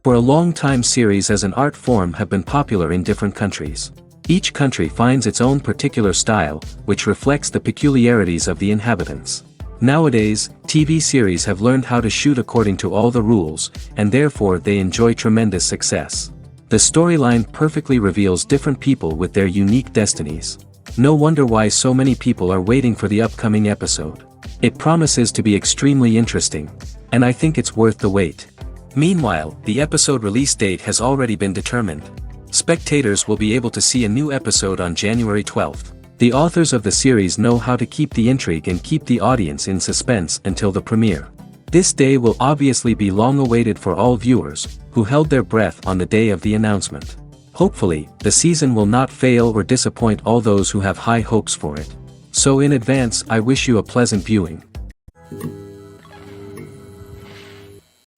For a long time, series as an art form have been popular in different countries. Each country finds its own particular style, which reflects the peculiarities of the inhabitants. Nowadays, TV series have learned how to shoot according to all the rules, and therefore they enjoy tremendous success. The storyline perfectly reveals different people with their unique destinies. No wonder why so many people are waiting for the upcoming episode. It promises to be extremely interesting, and I think it's worth the wait. Meanwhile, the episode release date has already been determined. Spectators will be able to see a new episode on January 12th. The authors of the series know how to keep the intrigue and keep the audience in suspense until the premiere. This day will obviously be long awaited for all viewers, who held their breath on the day of the announcement. Hopefully, the season will not fail or disappoint all those who have high hopes for it. So in advance, I wish you a pleasant viewing.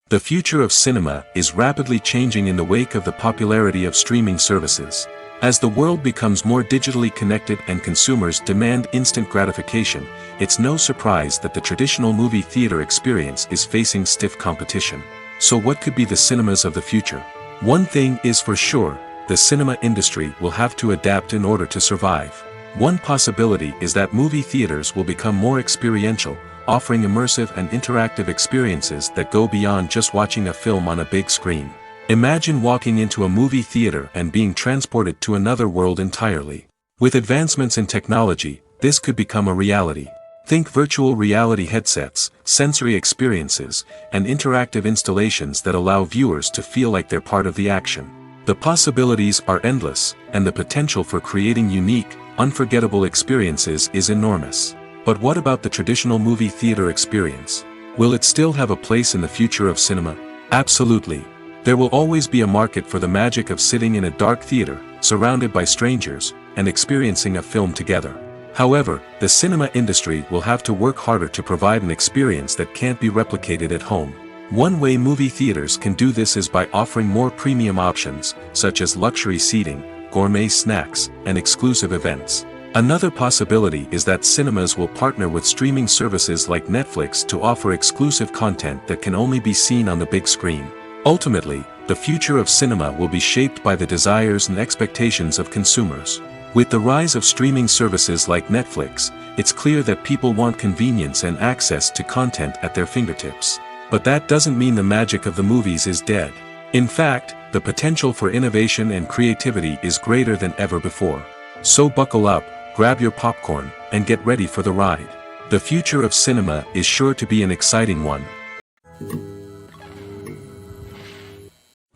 The future of cinema is rapidly changing in the wake of the popularity of streaming services. As the world becomes more digitally connected and consumers demand instant gratification, it's no surprise that the traditional movie theater experience is facing stiff competition. So what could be the cinemas of the future? One thing is for sure, the cinema industry will have to adapt in order to survive. One possibility is that movie theaters will become more experiential, offering immersive and interactive experiences that go beyond just watching a film on a big screen. Imagine walking into a movie theater and being transported to another world entirely. With advancements in technology, this could become a reality. Think virtual reality headsets, sensory experiences, and interactive installations that allow viewers to feel like they're part of the action. The possibilities are endless, and the potential for creating unique, unforgettable experiences is enormous. But what about the traditional movie theater experience? Will it still have a place in the future of cinema? Absolutely. There will always be a market for the magic of sitting in a dark theater, surrounded by strangers, and experiencing a film together. However, the cinema industry will have to work harder to provide an experience that can't be replicated at home. One way movie theaters can do this is by offering more premium options, such as luxury seating, gourmet snacks, and exclusive events. Another possibility is that cinemas will partner with streaming services like Netflix to offer exclusive content that can only be seen on the big screen. Ultimately, the future of cinema will be shaped by the desires and expectations of consumers. With the rise of streaming services like Netflix, it's clear that people want convenience and access to content at their fingertips. But that doesn't mean the magic of the movies is dead. In fact, the potential for innovation and creativity is greater than ever before. So buckle up, grab your popcorn, and get ready for the ride. The future of cinema is sure to be an exciting one.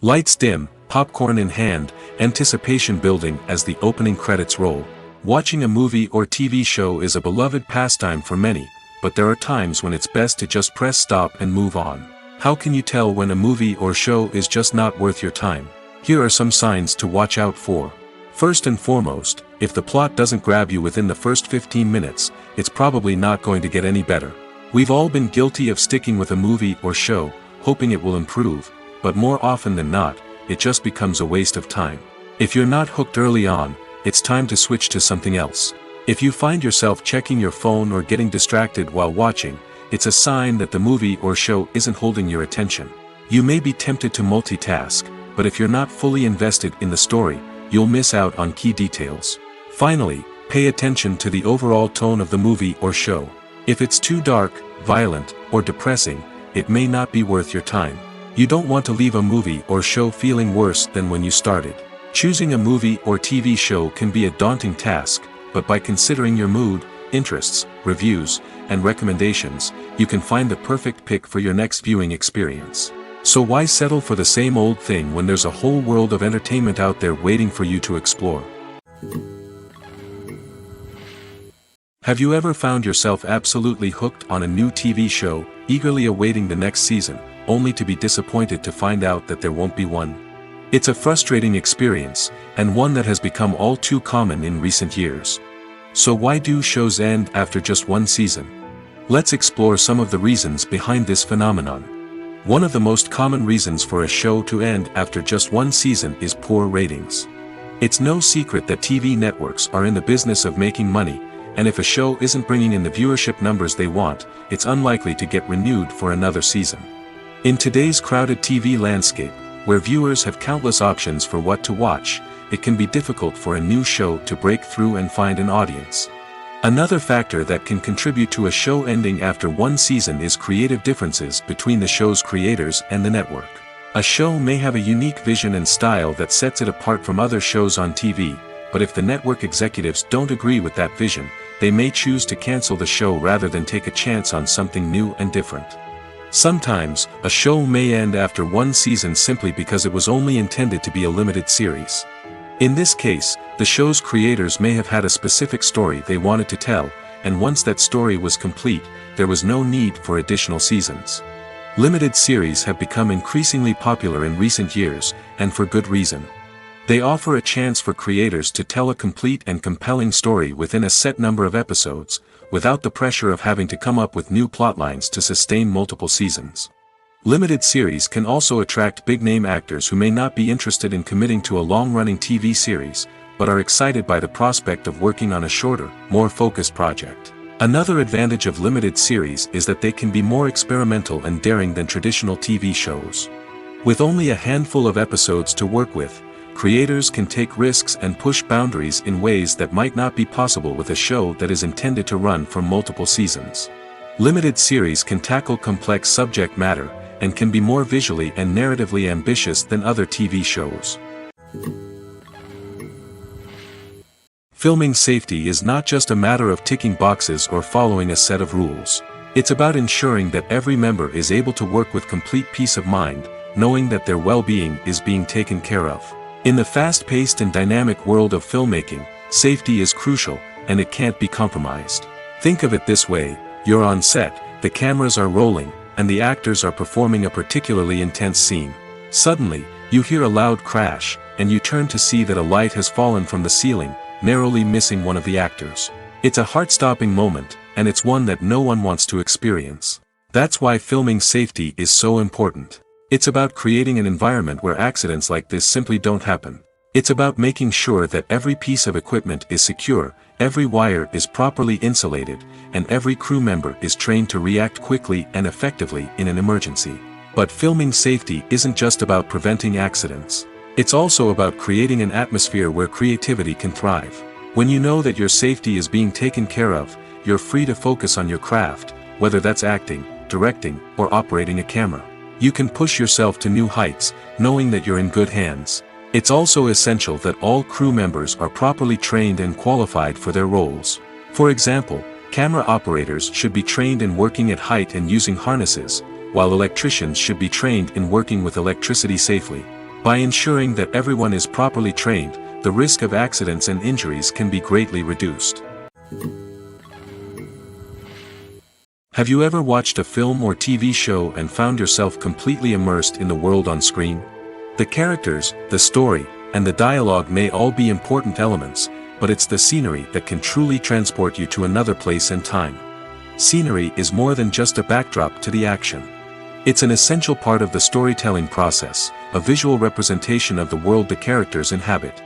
Lights dim, popcorn in hand, anticipation building as the opening credits roll. Watching a movie or TV show is a beloved pastime for many, but there are times when it's best to just press stop and move on. How can you tell when a movie or show is just not worth your time? Here are some signs to watch out for. First and foremost, if the plot doesn't grab you within the first 15 minutes, it's probably not going to get any better. We've all been guilty of sticking with a movie or show, hoping it will improve, but more often than not, it just becomes a waste of time. If you're not hooked early on, it's time to switch to something else. If you find yourself checking your phone or getting distracted while watching, it's a sign that the movie or show isn't holding your attention. You may be tempted to multitask, but if you're not fully invested in the story, you'll miss out on key details. Finally, pay attention to the overall tone of the movie or show. If it's too dark, violent, or depressing, it may not be worth your time. You don't want to leave a movie or show feeling worse than when you started. Choosing a movie or TV show can be a daunting task, but by considering your mood, interests, reviews, and recommendations, you can find the perfect pick for your next viewing experience. So why settle for the same old thing when there's a whole world of entertainment out there waiting for you to explore? Have you ever found yourself absolutely hooked on a new TV show, eagerly awaiting the next season, only to be disappointed to find out that there won't be one? It's a frustrating experience, and one that has become all too common in recent years. So why do shows end after just one season? Let's explore some of the reasons behind this phenomenon. One of the most common reasons for a show to end after just one season is poor ratings. It's no secret that TV networks are in the business of making money, and if a show isn't bringing in the viewership numbers they want, it's unlikely to get renewed for another season. In today's crowded TV landscape, where viewers have countless options for what to watch, it can be difficult for a new show to break through and find an audience. Another factor that can contribute to a show ending after one season is creative differences between the show's creators and the network. A show may have a unique vision and style that sets it apart from other shows on TV, but if the network executives don't agree with that vision, they may choose to cancel the show rather than take a chance on something new and different. Sometimes, a show may end after one season simply because it was only intended to be a limited series. In this case, the show's creators may have had a specific story they wanted to tell, and once that story was complete, there was no need for additional seasons. Limited series have become increasingly popular in recent years, and for good reason. They offer a chance for creators to tell a complete and compelling story within a set number of episodes, without the pressure of having to come up with new plotlines to sustain multiple seasons. Limited series can also attract big-name actors who may not be interested in committing to a long-running TV series, but are excited by the prospect of working on a shorter, more focused project. Another advantage of limited series is that they can be more experimental and daring than traditional TV shows. With only a handful of episodes to work with, creators can take risks and push boundaries in ways that might not be possible with a show that is intended to run for multiple seasons. Limited series can tackle complex subject matter, and can be more visually and narratively ambitious than other TV shows. Filming safety is not just a matter of ticking boxes or following a set of rules. It's about ensuring that every member is able to work with complete peace of mind, knowing that their well-being is being taken care of. In the fast-paced and dynamic world of filmmaking, safety is crucial, and it can't be compromised. Think of it this way: you're on set, the cameras are rolling, and the actors are performing a particularly intense scene. Suddenly, you hear a loud crash, and you turn to see that a light has fallen from the ceiling, narrowly missing one of the actors. It's a heart-stopping moment, and it's one that no one wants to experience. That's why filming safety is so important. It's about creating an environment where accidents like this simply don't happen. It's about making sure that every piece of equipment is secure, every wire is properly insulated, and every crew member is trained to react quickly and effectively in an emergency. But filming safety isn't just about preventing accidents. It's also about creating an atmosphere where creativity can thrive. When you know that your safety is being taken care of, you're free to focus on your craft, whether that's acting, directing, or operating a camera. You can push yourself to new heights, knowing that you're in good hands. It's also essential that all crew members are properly trained and qualified for their roles. For example, camera operators should be trained in working at height and using harnesses, while electricians should be trained in working with electricity safely. By ensuring that everyone is properly trained, the risk of accidents and injuries can be greatly reduced. Have you ever watched a film or TV show and found yourself completely immersed in the world on screen? The characters, the story, and the dialogue may all be important elements, but it's the scenery that can truly transport you to another place and time. Scenery is more than just a backdrop to the action. It's an essential part of the storytelling process, a visual representation of the world the characters inhabit.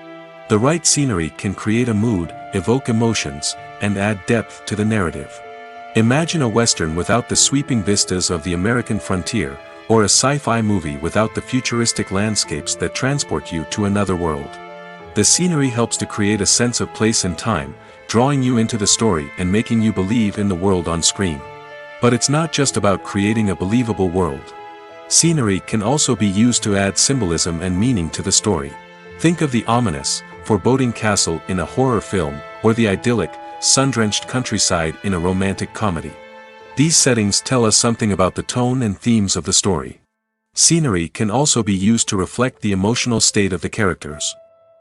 The right scenery can create a mood, evoke emotions, and add depth to the narrative. Imagine a Western without the sweeping vistas of the American frontier, or a sci-fi movie without the futuristic landscapes that transport you to another world. The scenery helps to create a sense of place and time, drawing you into the story and making you believe in the world on screen. But it's not just about creating a believable world. Scenery can also be used to add symbolism and meaning to the story. Think of the ominous, foreboding castle in a horror film, or the idyllic, sun-drenched countryside in a romantic comedy. These settings tell us something about the tone and themes of the story. Scenery can also be used to reflect the emotional state of the characters.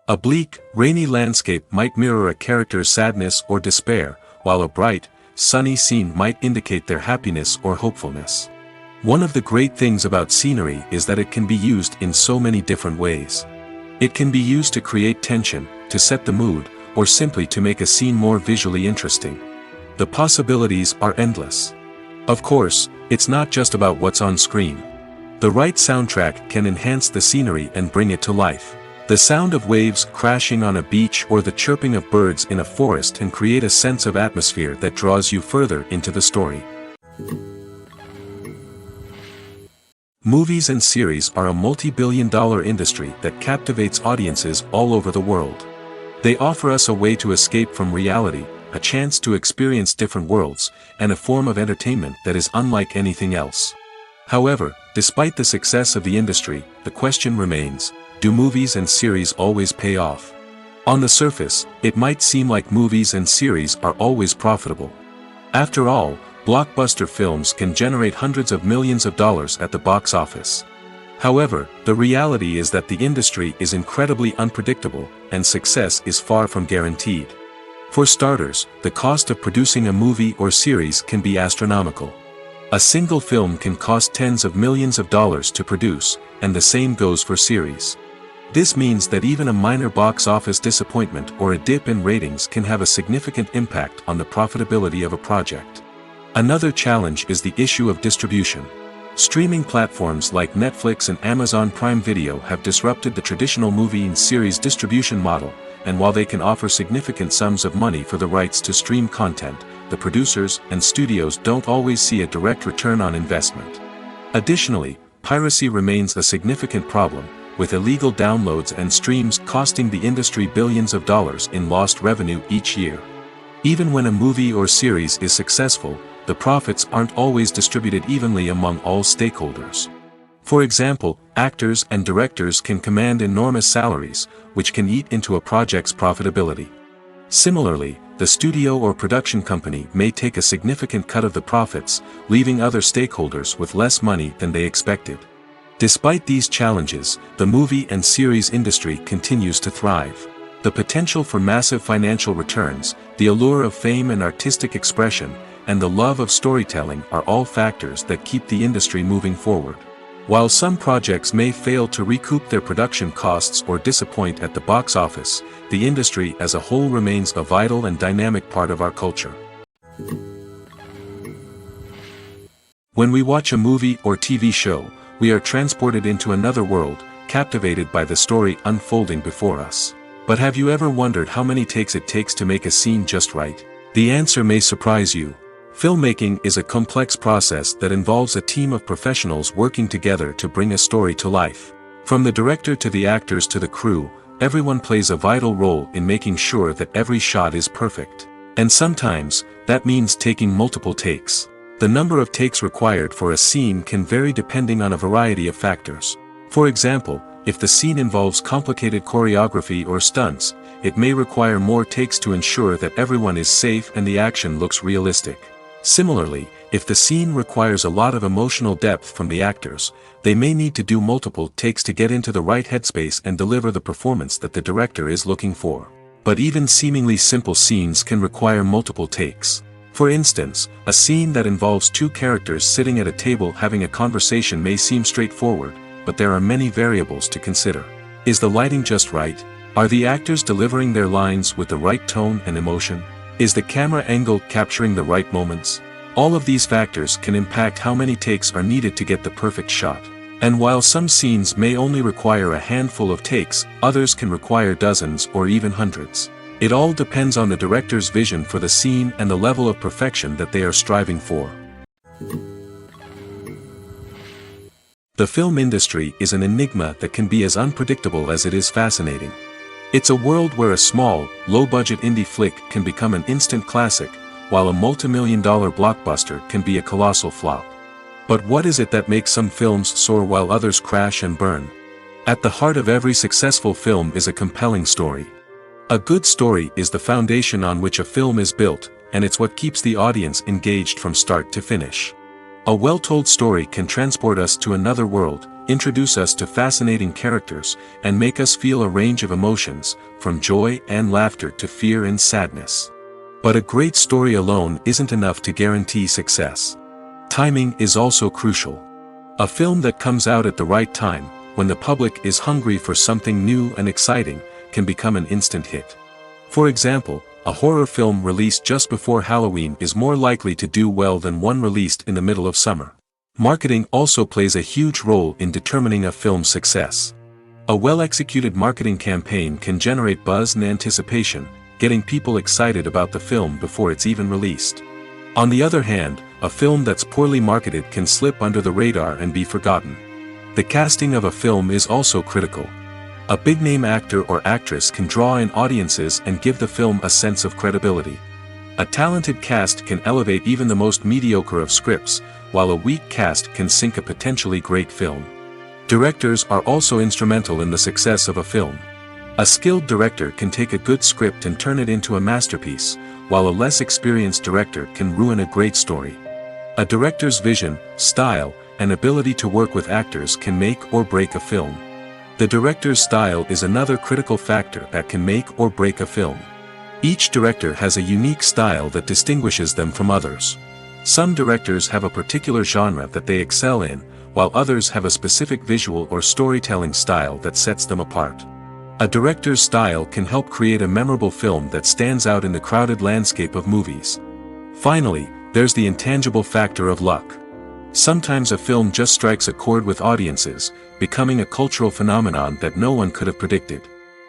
A bleak, rainy landscape might mirror a character's sadness or despair, while a bright, sunny scene might indicate their happiness or hopefulness. One of the great things about scenery is that it can be used in so many different ways. It can be used to create tension, to set the mood, or simply to make a scene more visually interesting. The possibilities are endless. Of course, it's not just about what's on screen. The right soundtrack can enhance the scenery and bring it to life. The sound of waves crashing on a beach or the chirping of birds in a forest can create a sense of atmosphere that draws you further into the story. Movies and series are a multi-billion-dollar industry that captivates audiences all over the world. They offer us a way to escape from reality, a chance to experience different worlds, and a form of entertainment that is unlike anything else. However, despite the success of the industry, the question remains, do movies and series always pay off? On the surface, it might seem like movies and series are always profitable. After all, blockbuster films can generate hundreds of millions of dollars at the box office. However, the reality is that the industry is incredibly unpredictable, and success is far from guaranteed. For starters, the cost of producing a movie or series can be astronomical. A single film can cost tens of millions of dollars to produce, and the same goes for series. This means that even a minor box office disappointment or a dip in ratings can have a significant impact on the profitability of a project. Another challenge is the issue of distribution. Streaming platforms like Netflix and Amazon Prime Video have disrupted the traditional movie and series distribution model, and while they can offer significant sums of money for the rights to stream content, the producers and studios don't always see a direct return on investment. Additionally, piracy remains a significant problem, with illegal downloads and streams costing the industry billions of dollars in lost revenue each year. Even when a movie or series is successful, the profits aren't always distributed evenly among all stakeholders. For example, actors and directors can command enormous salaries, which can eat into a project's profitability. Similarly, the studio or production company may take a significant cut of the profits, leaving other stakeholders with less money than they expected. Despite these challenges, the movie and series industry continues to thrive. The potential for massive financial returns, the allure of fame and artistic expression, and the love of storytelling are all factors that keep the industry moving forward. While some projects may fail to recoup their production costs or disappoint at the box office, the industry as a whole remains a vital and dynamic part of our culture. When we watch a movie or TV show, we are transported into another world, captivated by the story unfolding before us. But have you ever wondered how many takes it takes to make a scene just right? The answer may surprise you. Filmmaking is a complex process that involves a team of professionals working together to bring a story to life. From the director to the actors to the crew, everyone plays a vital role in making sure that every shot is perfect. And sometimes, that means taking multiple takes. The number of takes required for a scene can vary depending on a variety of factors. For example, if the scene involves complicated choreography or stunts, it may require more takes to ensure that everyone is safe and the action looks realistic. Similarly, if the scene requires a lot of emotional depth from the actors, they may need to do multiple takes to get into the right headspace and deliver the performance that the director is looking for. But even seemingly simple scenes can require multiple takes. For instance, a scene that involves two characters sitting at a table having a conversation may seem straightforward, but there are many variables to consider. Is the lighting just right? Are the actors delivering their lines with the right tone and emotion? Is the camera angle capturing the right moments? All of these factors can impact how many takes are needed to get the perfect shot. And while some scenes may only require a handful of takes, others can require dozens or even hundreds. It all depends on the director's vision for the scene and the level of perfection that they are striving for. The film industry is an enigma that can be as unpredictable as it is fascinating. It's a world where a small, low-budget indie flick can become an instant classic, while a multi-million-dollar blockbuster can be a colossal flop. But what is it that makes some films soar while others crash and burn? At the heart of every successful film is a compelling story. A good story is the foundation on which a film is built, and it's what keeps the audience engaged from start to finish. A well-told story can transport us to another world, introduce us to fascinating characters, and make us feel a range of emotions, from joy and laughter to fear and sadness. But a great story alone isn't enough to guarantee success. Timing is also crucial. A film that comes out at the right time, when the public is hungry for something new and exciting, can become an instant hit. For example, a horror film released just before Halloween is more likely to do well than one released in the middle of summer. Marketing also plays a huge role in determining a film's success. A well-executed marketing campaign can generate buzz and anticipation, getting people excited about the film before it's even released. On the other hand, a film that's poorly marketed can slip under the radar and be forgotten. The casting of a film is also critical. A big-name actor or actress can draw in audiences and give the film a sense of credibility. A talented cast can elevate even the most mediocre of scripts, while a weak cast can sink a potentially great film. Directors are also instrumental in the success of a film. A skilled director can take a good script and turn it into a masterpiece, while a less experienced director can ruin a great story. A director's vision, style, and ability to work with actors can make or break a film. The director's style is another critical factor that can make or break a film. Each director has a unique style that distinguishes them from others. Some directors have a particular genre that they excel in, while others have a specific visual or storytelling style that sets them apart. A director's style can help create a memorable film that stands out in the crowded landscape of movies. Finally, there's the intangible factor of luck. Sometimes a film just strikes a chord with audiences, becoming a cultural phenomenon that no one could have predicted.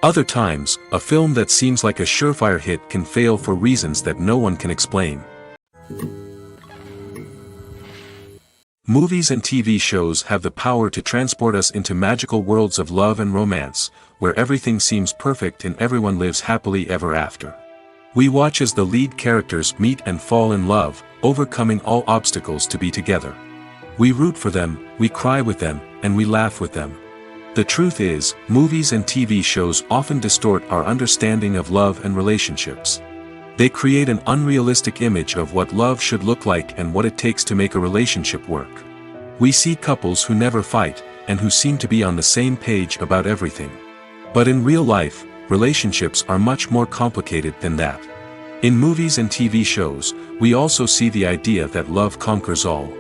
Other times, a film that seems like a surefire hit can fail for reasons that no one can explain. Movies and TV shows have the power to transport us into magical worlds of love and romance, where everything seems perfect and everyone lives happily ever after. We watch as the lead characters meet and fall in love, overcoming all obstacles to be together. We root for them, we cry with them, and we laugh with them. The truth is, movies and TV shows often distort our understanding of love and relationships. They create an unrealistic image of what love should look like and what it takes to make a relationship work. We see couples who never fight, and who seem to be on the same page about everything. But in real life, relationships are much more complicated than that. In movies and TV shows, we also see the idea that love conquers all.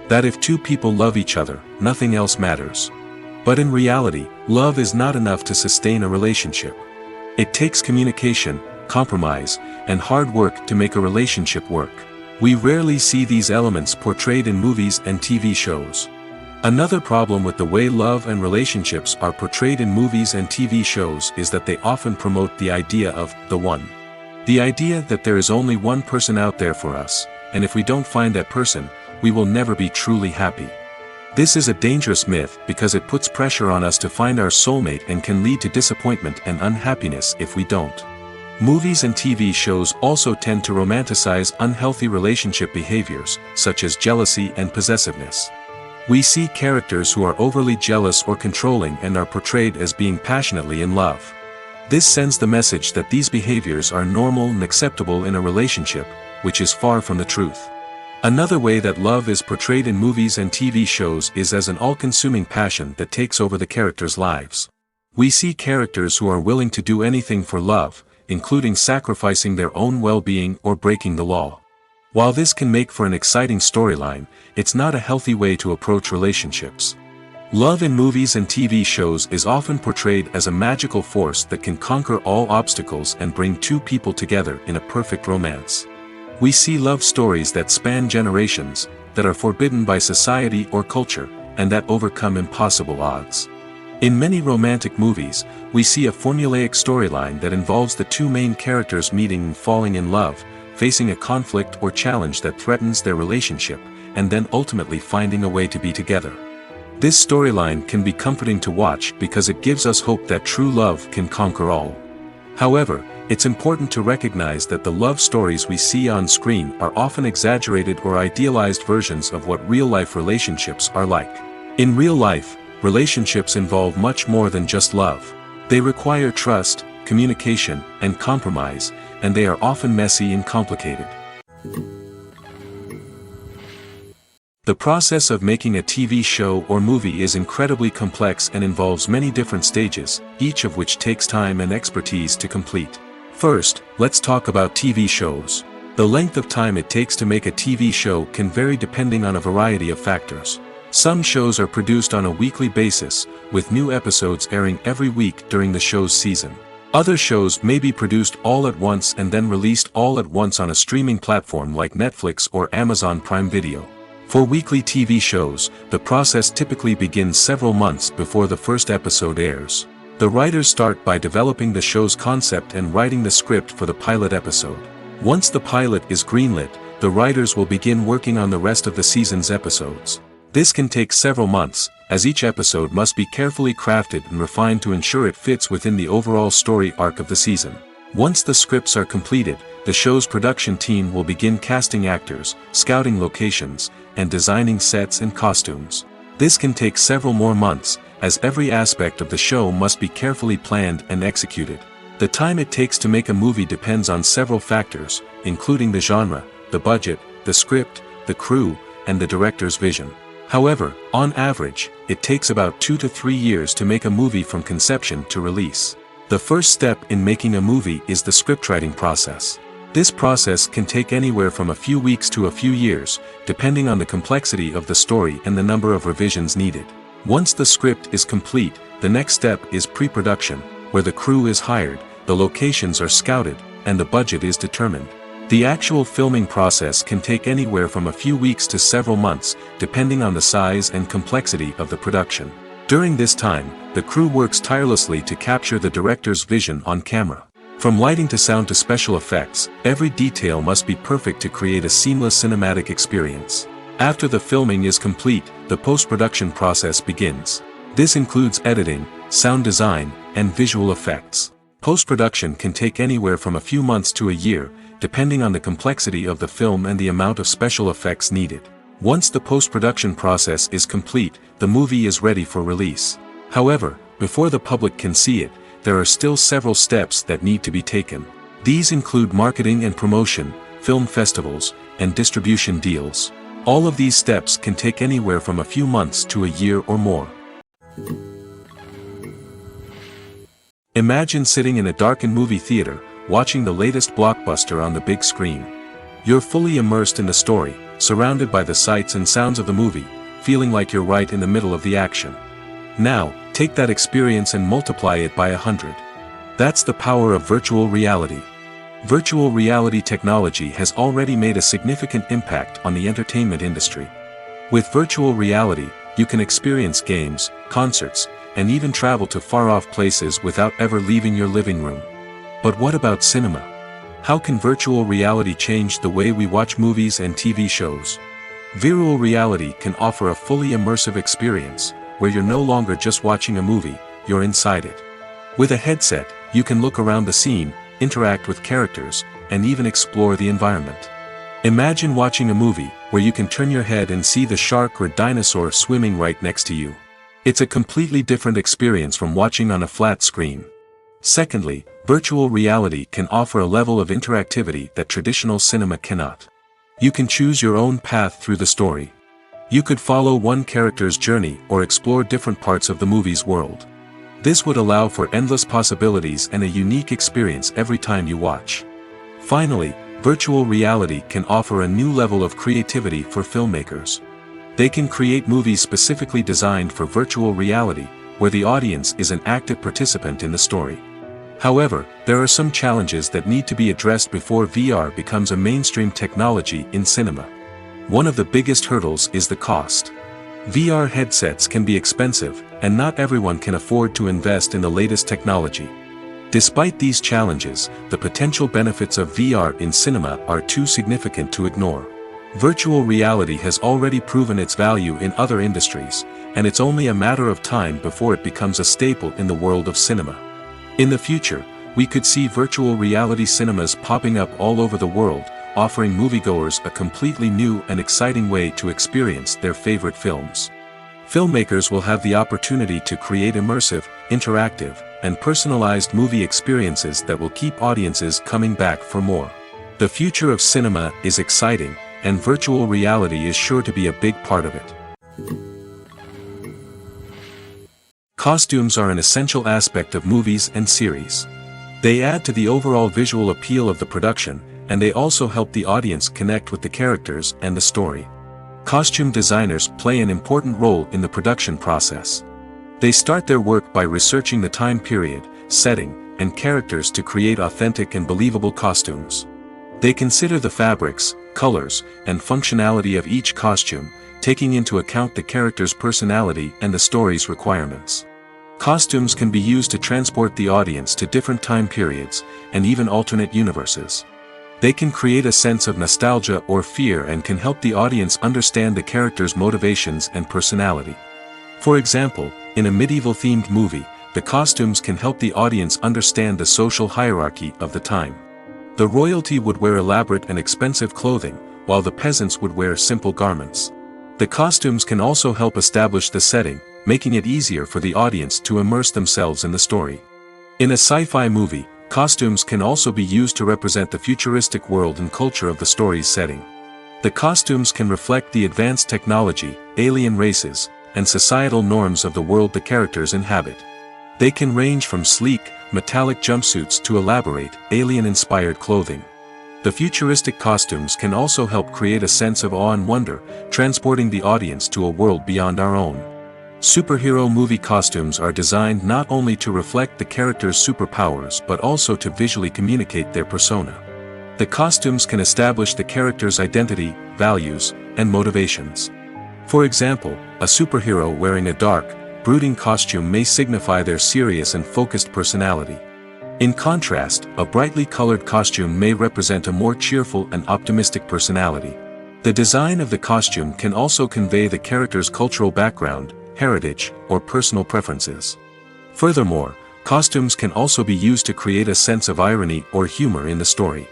That if two people love each other, nothing else matters. But in reality, love is not enough to sustain a relationship. It takes communication, compromise, and hard work to make a relationship work. We rarely see these elements portrayed in movies and TV shows. Another problem with the way love and relationships are portrayed in movies and TV shows is that they often promote the idea of the one. The idea that there is only one person out there for us, and if we don't find that person, we will never be truly happy. This is a dangerous myth because it puts pressure on us to find our soulmate and can lead to disappointment and unhappiness if we don't. Movies and TV shows also tend to romanticize unhealthy relationship behaviors, such as jealousy and possessiveness. We see characters who are overly jealous or controlling and are portrayed as being passionately in love. This sends the message that these behaviors are normal and acceptable in a relationship, which is far from the truth. Another way that love is portrayed in movies and TV shows is as an all-consuming passion that takes over the characters' lives. We see characters who are willing to do anything for love, including sacrificing their own well-being or breaking the law. While this can make for an exciting storyline, it's not a healthy way to approach relationships. Love in movies and TV shows is often portrayed as a magical force that can conquer all obstacles and bring two people together in a perfect romance. We see love stories that span generations, that are forbidden by society or culture, and that overcome impossible odds. In many romantic movies, we see a formulaic storyline that involves the two main characters meeting and falling in love, facing a conflict or challenge that threatens their relationship, and then ultimately finding a way to be together. This storyline can be comforting to watch because it gives us hope that true love can conquer all. However, it's important to recognize that the love stories we see on screen are often exaggerated or idealized versions of what real-life relationships are like. In real life, relationships involve much more than just love. They require trust, communication, and compromise, and they are often messy and complicated. The process of making a TV show or movie is incredibly complex and involves many different stages, each of which takes time and expertise to complete. First, let's talk about TV shows. The length of time it takes to make a TV show can vary depending on a variety of factors. Some shows are produced on a weekly basis, with new episodes airing every week during the show's season. Other shows may be produced all at once and then released all at once on a streaming platform like Netflix or Amazon Prime Video. For weekly TV shows, the process typically begins several months before the first episode airs. The writers start by developing the show's concept and writing the script for the pilot episode. Once the pilot is greenlit, the writers will begin working on the rest of the season's episodes. This can take several months, as each episode must be carefully crafted and refined to ensure it fits within the overall story arc of the season. Once the scripts are completed, the show's production team will begin casting actors, scouting locations, and designing sets and costumes. This can take several more months, as every aspect of the show must be carefully planned and executed. The time it takes to make a movie depends on several factors, including the genre, the budget, the script, the crew, and the director's vision. However, on average, it takes about 2 to 3 years to make a movie from conception to release. The first step in making a movie is the scriptwriting process. This process can take anywhere from a few weeks to a few years, depending on the complexity of the story and the number of revisions needed. Once the script is complete, the next step is pre-production, where the crew is hired, the locations are scouted, and the budget is determined. The actual filming process can take anywhere from a few weeks to several months, depending on the size and complexity of the production. During this time, the crew works tirelessly to capture the director's vision on camera. From lighting to sound to special effects, every detail must be perfect to create a seamless cinematic experience. After the filming is complete, the post-production process begins. This includes editing, sound design, and visual effects. Post-production can take anywhere from a few months to a year, depending on the complexity of the film and the amount of special effects needed. Once the post-production process is complete, the movie is ready for release. However, before the public can see it, there are still several steps that need to be taken. These include marketing and promotion, film festivals, and distribution deals. All of these steps can take anywhere from a few months to a year or more. Imagine sitting in a darkened movie theater, watching the latest blockbuster on the big screen. You're fully immersed in the story, surrounded by the sights and sounds of the movie, feeling like you're right in the middle of the action. Now, take that experience and multiply it by 100. That's the power of virtual reality. Virtual reality technology has already made a significant impact on the entertainment industry. With virtual reality, you can experience games, concerts, and even travel to far-off places without ever leaving your living room. But what about cinema? How can virtual reality change the way we watch movies and TV shows? Virtual reality can offer a fully immersive experience, where you're no longer just watching a movie, you're inside it. With a headset, you can look around the scene, interact with characters, and even explore the environment. Imagine watching a movie where you can turn your head and see the shark or dinosaur swimming right next to you. It's a completely different experience from watching on a flat screen. Secondly, virtual reality can offer a level of interactivity that traditional cinema cannot. You can choose your own path through the story. You could follow one character's journey or explore different parts of the movie's world. This would allow for endless possibilities and a unique experience every time you watch. Finally, virtual reality can offer a new level of creativity for filmmakers. They can create movies specifically designed for virtual reality, where the audience is an active participant in the story. However, there are some challenges that need to be addressed before VR becomes a mainstream technology in cinema. One of the biggest hurdles is the cost. VR headsets can be expensive, and not everyone can afford to invest in the latest technology. Despite these challenges, the potential benefits of VR in cinema are too significant to ignore. Virtual reality has already proven its value in other industries, and it's only a matter of time before it becomes a staple in the world of cinema. In the future, we could see virtual reality cinemas popping up all over the world, offering moviegoers a completely new and exciting way to experience their favorite films. Filmmakers will have the opportunity to create immersive, interactive, and personalized movie experiences that will keep audiences coming back for more. The future of cinema is exciting, and virtual reality is sure to be a big part of it. Costumes are an essential aspect of movies and series. They add to the overall visual appeal of the production, and they also help the audience connect with the characters and the story. Costume designers play an important role in the production process. They start their work by researching the time period, setting, and characters to create authentic and believable costumes. They consider the fabrics, colors, and functionality of each costume, taking into account the character's personality and the story's requirements. Costumes can be used to transport the audience to different time periods, and even alternate universes. They can create a sense of nostalgia or fear and can help the audience understand the character's motivations and personality. For example, in a medieval-themed movie, the costumes can help the audience understand the social hierarchy of the time. The royalty would wear elaborate and expensive clothing, while the peasants would wear simple garments. The costumes can also help establish the setting, making it easier for the audience to immerse themselves in the story. In a sci-fi movie, costumes can also be used to represent the futuristic world and culture of the story's setting. The costumes can reflect the advanced technology, alien races, and societal norms of the world the characters inhabit. They can range from sleek, metallic jumpsuits to elaborate, alien-inspired clothing. The futuristic costumes can also help create a sense of awe and wonder, transporting the audience to a world beyond our own. Superhero movie costumes are designed not only to reflect the character's superpowers but also to visually communicate their persona. The costumes can establish the character's identity, values, and motivations. For example, a superhero wearing a dark, brooding costume may signify their serious and focused personality. In contrast, a brightly colored costume may represent a more cheerful and optimistic personality. The design of the costume can also convey the character's cultural background, heritage, or personal preferences. Furthermore, costumes can also be used to create a sense of irony or humor in the story.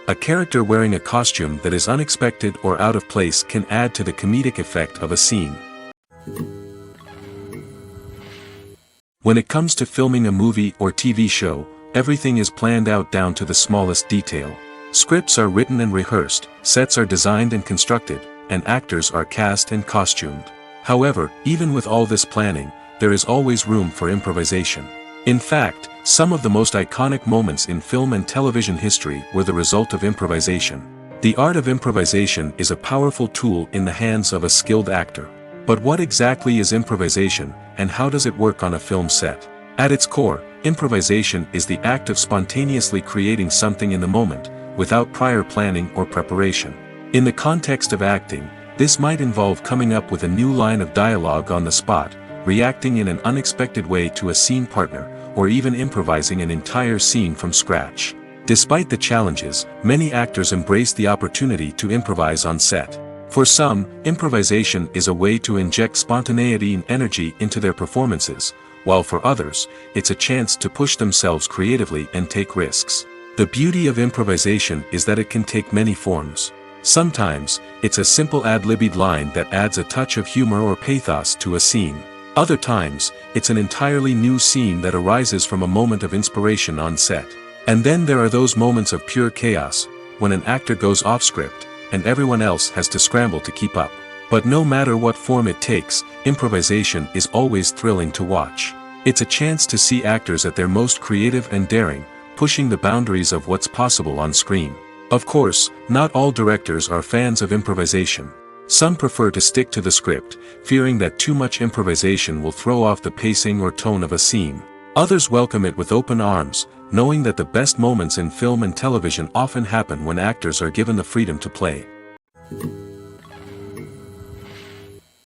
A character wearing a costume that is unexpected or out of place can add to the comedic effect of a scene. When it comes to filming a movie or TV show, everything is planned out down to the smallest detail. Scripts are written and rehearsed, sets are designed and constructed, and actors are cast and costumed. However, even with all this planning, there is always room for improvisation. In fact, some of the most iconic moments in film and television history were the result of improvisation. The art of improvisation is a powerful tool in the hands of a skilled actor. But what exactly is improvisation, and how does it work on a film set? At its core, improvisation is the act of spontaneously creating something in the moment, without prior planning or preparation. In the context of acting, this might involve coming up with a new line of dialogue on the spot, reacting in an unexpected way to a scene partner, or even improvising an entire scene from scratch. Despite the challenges, many actors embrace the opportunity to improvise on set. For some, improvisation is a way to inject spontaneity and energy into their performances, while for others, it's a chance to push themselves creatively and take risks. The beauty of improvisation is that it can take many forms. Sometimes, it's a simple ad-libbed line that adds a touch of humor or pathos to a scene. Other times, it's an entirely new scene that arises from a moment of inspiration on set. And then there are those moments of pure chaos, when an actor goes off script, and everyone else has to scramble to keep up. But no matter what form it takes, improvisation is always thrilling to watch. It's a chance to see actors at their most creative and daring, pushing the boundaries of what's possible on screen. Of course, not all directors are fans of improvisation. Some prefer to stick to the script, fearing that too much improvisation will throw off the pacing or tone of a scene. Others welcome it with open arms, knowing that the best moments in film and television often happen when actors are given the freedom to play.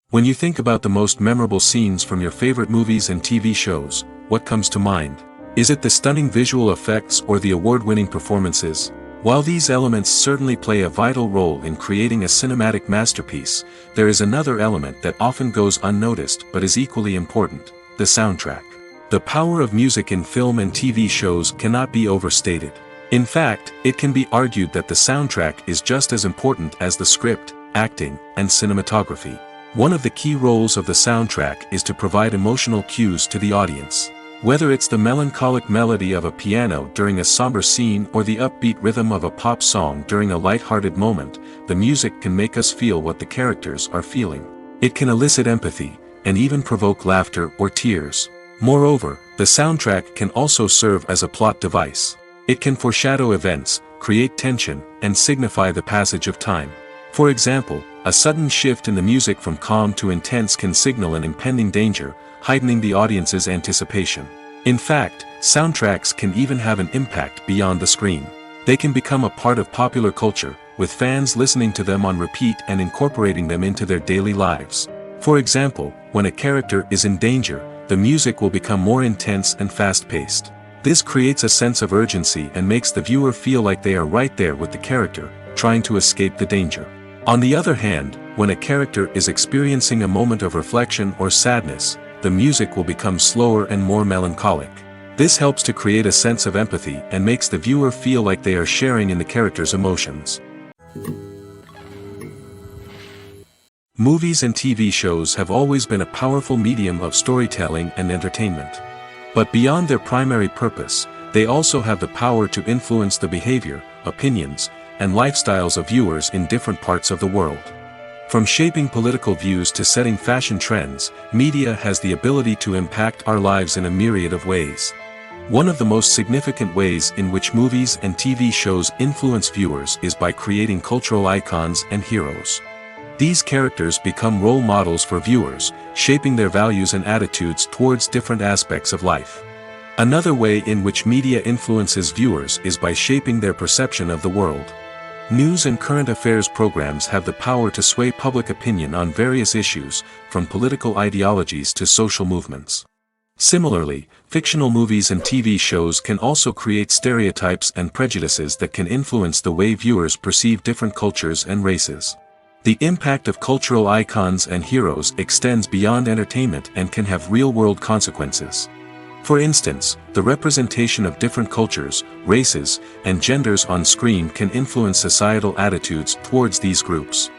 When you think about the most memorable scenes from your favorite movies and TV shows, what comes to mind? Is it the stunning visual effects or the award-winning performances? While these elements certainly play a vital role in creating a cinematic masterpiece, there is another element that often goes unnoticed but is equally important: the soundtrack. The power of music in film and TV shows cannot be overstated. In fact, it can be argued that the soundtrack is just as important as the script, acting, and cinematography. One of the key roles of the soundtrack is to provide emotional cues to the audience. Whether it's the melancholic melody of a piano during a somber scene or the upbeat rhythm of a pop song during a light-hearted moment, the music can make us feel what the characters are feeling. It can elicit empathy, and even provoke laughter or tears. Moreover, the soundtrack can also serve as a plot device. It can foreshadow events, create tension, and signify the passage of time. For example, a sudden shift in the music from calm to intense can signal an impending danger, heightening the audience's anticipation. In fact, soundtracks can even have an impact beyond the screen. They can become a part of popular culture, with fans listening to them on repeat and incorporating them into their daily lives. For example, when a character is in danger, the music will become more intense and fast-paced. This creates a sense of urgency and makes the viewer feel like they are right there with the character, trying to escape the danger. On the other hand, when a character is experiencing a moment of reflection or sadness, the music will become slower and more melancholic. This helps to create a sense of empathy and makes the viewer feel like they are sharing in the character's emotions. Movies and TV shows have always been a powerful medium of storytelling and entertainment. But beyond their primary purpose, they also have the power to influence the behavior, opinions, and lifestyles of viewers in different parts of the world. From shaping political views to setting fashion trends, media has the ability to impact our lives in a myriad of ways. One of the most significant ways in which movies and TV shows influence viewers is by creating cultural icons and heroes. These characters become role models for viewers, shaping their values and attitudes towards different aspects of life. Another way in which media influences viewers is by shaping their perception of the world. News and current affairs programs have the power to sway public opinion on various issues, from political ideologies to social movements. Similarly, fictional movies and TV shows can also create stereotypes and prejudices that can influence the way viewers perceive different cultures and races. The impact of cultural icons and heroes extends beyond entertainment and can have real-world consequences. For instance, the representation of different cultures, races, and genders on screen can influence societal attitudes towards these groups.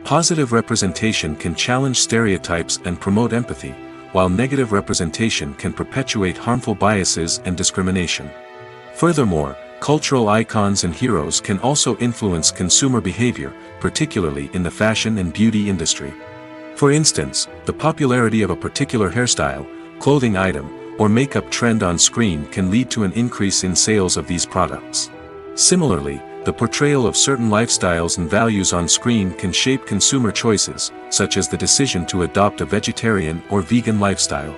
Positive representation can challenge stereotypes and promote empathy, while negative representation can perpetuate harmful biases and discrimination. Furthermore, cultural icons and heroes can also influence consumer behavior, particularly in the fashion and beauty industry. For instance, the popularity of a particular hairstyle, clothing item, or makeup trend on screen can lead to an increase in sales of these products. Similarly, the portrayal of certain lifestyles and values on screen can shape consumer choices, such as the decision to adopt a vegetarian or vegan lifestyle.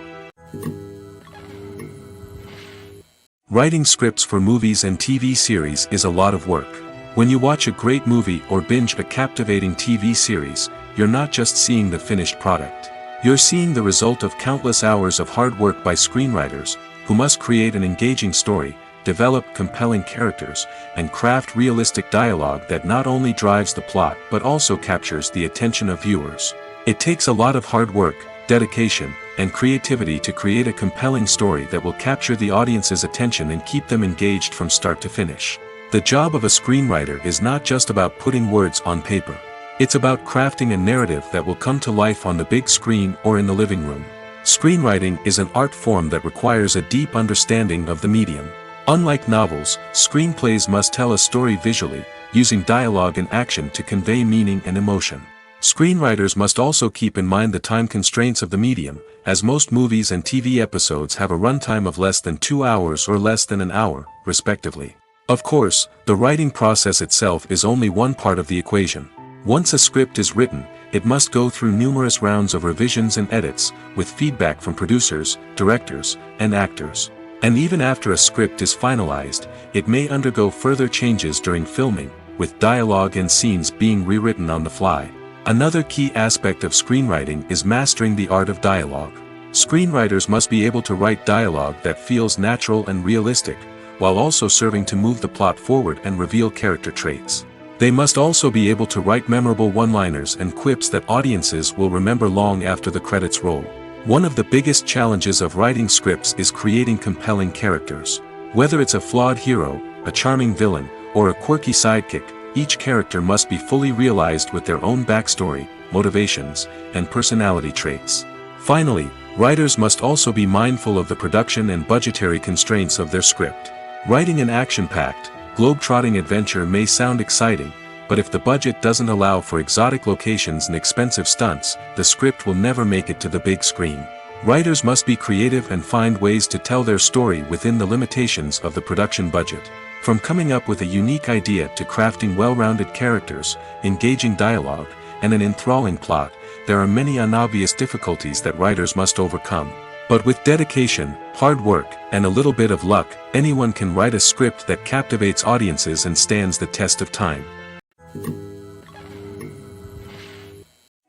Writing scripts for movies and TV series is a lot of work. When you watch a great movie or binge a captivating TV series, you're not just seeing the finished product. You're seeing the result of countless hours of hard work by screenwriters, who must create an engaging story, develop compelling characters, and craft realistic dialogue that not only drives the plot but also captures the attention of viewers. It takes a lot of hard work, dedication, and creativity to create a compelling story that will capture the audience's attention and keep them engaged from start to finish. The job of a screenwriter is not just about putting words on paper. It's about crafting a narrative that will come to life on the big screen or in the living room. Screenwriting is an art form that requires a deep understanding of the medium. Unlike novels, screenplays must tell a story visually, using dialogue and action to convey meaning and emotion. Screenwriters must also keep in mind the time constraints of the medium, as most movies and TV episodes have a runtime of less than 2 hours or less than an hour, respectively. Of course, the writing process itself is only one part of the equation. Once a script is written, it must go through numerous rounds of revisions and edits, with feedback from producers, directors, and actors. And even after a script is finalized, it may undergo further changes during filming, with dialogue and scenes being rewritten on the fly. Another key aspect of screenwriting is mastering the art of dialogue. Screenwriters must be able to write dialogue that feels natural and realistic, while also serving to move the plot forward and reveal character traits. They must also be able to write memorable one-liners and quips that audiences will remember long after the credits roll. One of the biggest challenges of writing scripts is creating compelling characters. Whether it's a flawed hero, a charming villain, or a quirky sidekick, each character must be fully realized with their own backstory, motivations, and personality traits. Finally, writers must also be mindful of the production and budgetary constraints of their script. Writing an action-packed, globe-trotting adventure may sound exciting, but if the budget doesn't allow for exotic locations and expensive stunts, the script will never make it to the big screen. Writers must be creative and find ways to tell their story within the limitations of the production budget. From coming up with a unique idea to crafting well-rounded characters, engaging dialogue, and an enthralling plot, there are many unobvious difficulties that writers must overcome. But with dedication, hard work, and a little bit of luck, anyone can write a script that captivates audiences and stands the test of time.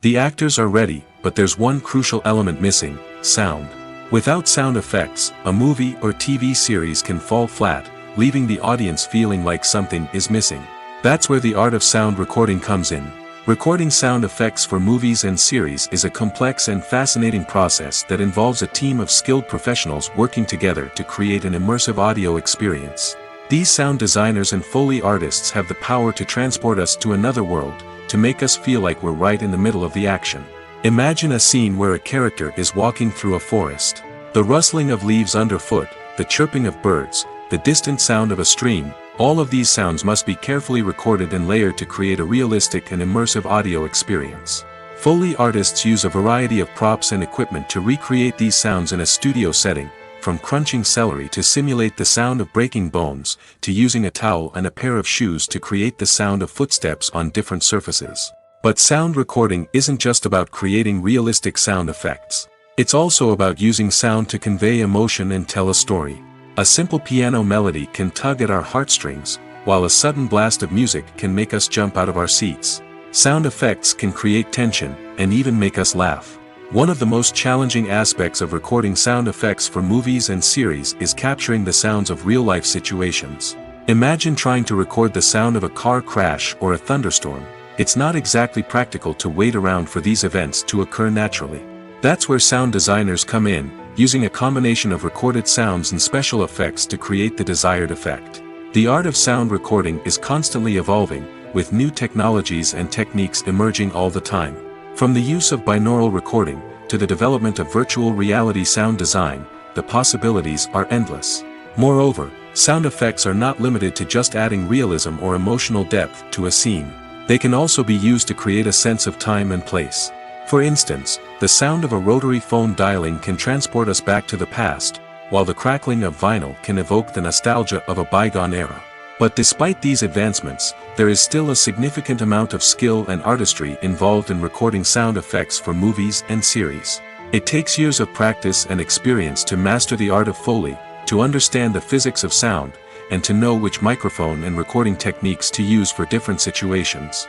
The actors are ready, but there's one crucial element missing: sound. Without sound effects, a movie or TV series can fall flat, leaving the audience feeling like something is missing. That's where the art of sound recording comes in. Recording sound effects for movies and series is a complex and fascinating process that involves a team of skilled professionals working together to create an immersive audio experience. These sound designers and Foley artists have the power to transport us to another world, to make us feel like we're right in the middle of the action. Imagine a scene where a character is walking through a forest. The rustling of leaves underfoot, the chirping of birds, the distant sound of a stream, all of these sounds must be carefully recorded and layered to create a realistic and immersive audio experience. Foley artists use a variety of props and equipment to recreate these sounds in a studio setting, from crunching celery to simulate the sound of breaking bones, to using a towel and a pair of shoes to create the sound of footsteps on different surfaces. But sound recording isn't just about creating realistic sound effects. It's also about using sound to convey emotion and tell a story. A simple piano melody can tug at our heartstrings, while a sudden blast of music can make us jump out of our seats. Sound effects can create tension, and even make us laugh. One of the most challenging aspects of recording sound effects for movies and series is capturing the sounds of real-life situations. Imagine trying to record the sound of a car crash or a thunderstorm. It's not exactly practical to wait around for these events to occur naturally. That's where sound designers come in, using a combination of recorded sounds and special effects to create the desired effect. The art of sound recording is constantly evolving, with new technologies and techniques emerging all the time. From the use of binaural recording, to the development of virtual reality sound design, the possibilities are endless. Moreover, sound effects are not limited to just adding realism or emotional depth to a scene. They can also be used to create a sense of time and place. For instance, the sound of a rotary phone dialing can transport us back to the past, while the crackling of vinyl can evoke the nostalgia of a bygone era. But despite these advancements, there is still a significant amount of skill and artistry involved in recording sound effects for movies and series. It takes years of practice and experience to master the art of Foley, to understand the physics of sound, and to know which microphone and recording techniques to use for different situations.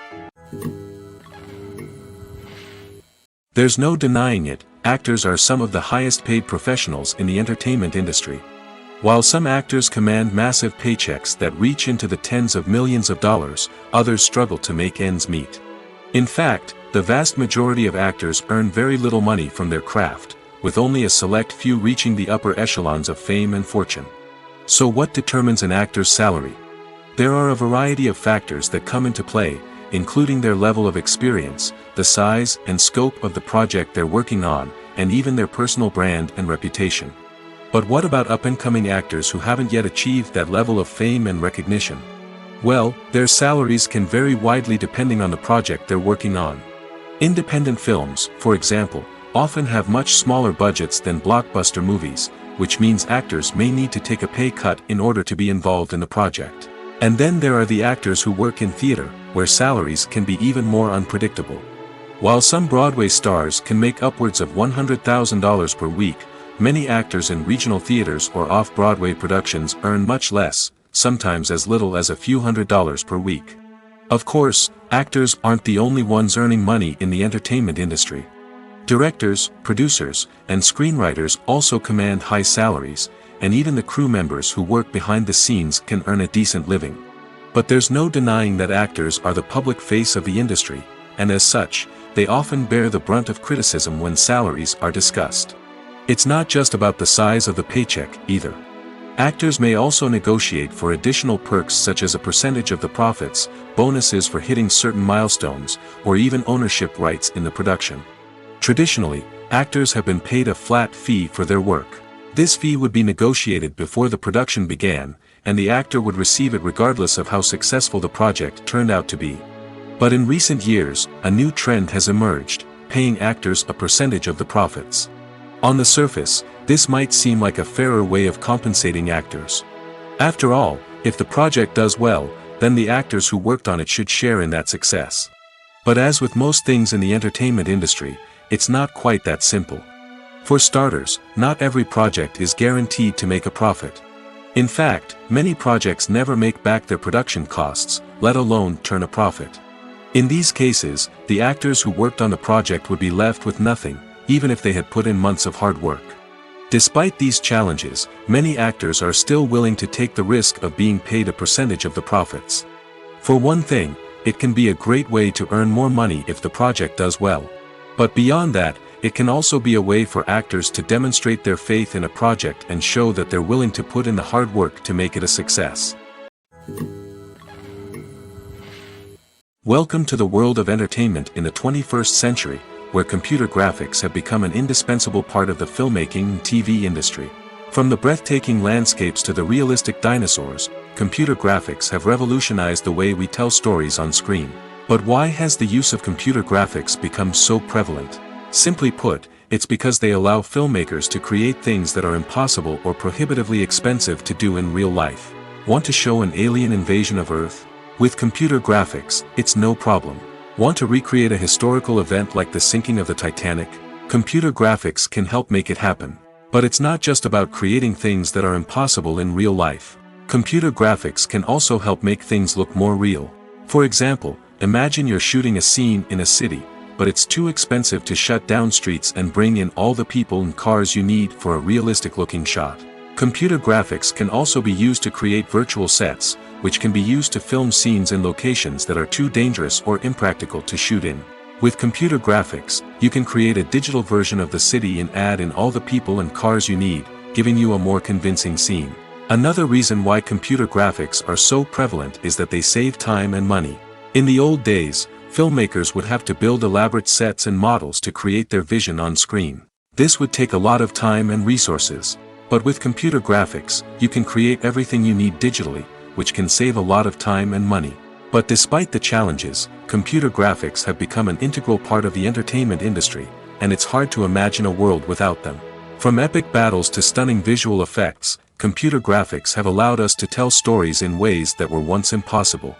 There's no denying it, actors are some of the highest paid professionals in the entertainment industry. While some actors command massive paychecks that reach into the tens of millions of dollars, others struggle to make ends meet. In fact, the vast majority of actors earn very little money from their craft, with only a select few reaching the upper echelons of fame and fortune. So what determines an actor's salary? There are a variety of factors that come into play, including their level of experience, the size and scope of the project they're working on, and even their personal brand and reputation. But what about up-and-coming actors who haven't yet achieved that level of fame and recognition? Well, their salaries can vary widely depending on the project they're working on. Independent films, for example, often have much smaller budgets than blockbuster movies, which means actors may need to take a pay cut in order to be involved in the project. And then there are the actors who work in theater, where salaries can be even more unpredictable. While some Broadway stars can make upwards of $100,000 per week, many actors in regional theaters or off-Broadway productions earn much less, sometimes as little as a few $100s per week. Of course, actors aren't the only ones earning money in the entertainment industry. Directors, producers, and screenwriters also command high salaries, and even the crew members who work behind the scenes can earn a decent living. But there's no denying that actors are the public face of the industry, and as such, they often bear the brunt of criticism when salaries are discussed. It's not just about the size of the paycheck, either. Actors may also negotiate for additional perks such as a percentage of the profits, bonuses for hitting certain milestones, or even ownership rights in the production. Traditionally, actors have been paid a flat fee for their work. This fee would be negotiated before the production began, and the actor would receive it regardless of how successful the project turned out to be. But in recent years, a new trend has emerged, paying actors a percentage of the profits. On the surface, this might seem like a fairer way of compensating actors. After all, if the project does well, then the actors who worked on it should share in that success. But as with most things in the entertainment industry, it's not quite that simple. For starters, not every project is guaranteed to make a profit. In fact, many projects never make back their production costs, let alone turn a profit. In these cases, the actors who worked on the project would be left with nothing, even if they had put in months of hard work. Despite these challenges, many actors are still willing to take the risk of being paid a percentage of the profits. For one thing, it can be a great way to earn more money if the project does well. But beyond that, it can also be a way for actors to demonstrate their faith in a project and show that they're willing to put in the hard work to make it a success. Welcome to the world of entertainment in the 21st century, where computer graphics have become an indispensable part of the filmmaking and TV industry. From the breathtaking landscapes to the realistic dinosaurs, computer graphics have revolutionized the way we tell stories on screen. But why has the use of computer graphics become so prevalent? Simply put, it's because they allow filmmakers to create things that are impossible or prohibitively expensive to do in real life. Want to show an alien invasion of Earth? With computer graphics, it's no problem. Want to recreate a historical event like the sinking of the Titanic? Computer graphics can help make it happen. But it's not just about creating things that are impossible in real life. Computer graphics can also help make things look more real. For example, imagine you're shooting a scene in a city, but it's too expensive to shut down streets and bring in all the people and cars you need for a realistic-looking shot. Computer graphics can also be used to create virtual sets, which can be used to film scenes in locations that are too dangerous or impractical to shoot in. With computer graphics, you can create a digital version of the city and add in all the people and cars you need, giving you a more convincing scene. Another reason why computer graphics are so prevalent is that they save time and money. In the old days, filmmakers would have to build elaborate sets and models to create their vision on screen. This would take a lot of time and resources. But with computer graphics, you can create everything you need digitally, which can save a lot of time and money. But despite the challenges, computer graphics have become an integral part of the entertainment industry, and it's hard to imagine a world without them. From epic battles to stunning visual effects, computer graphics have allowed us to tell stories in ways that were once impossible.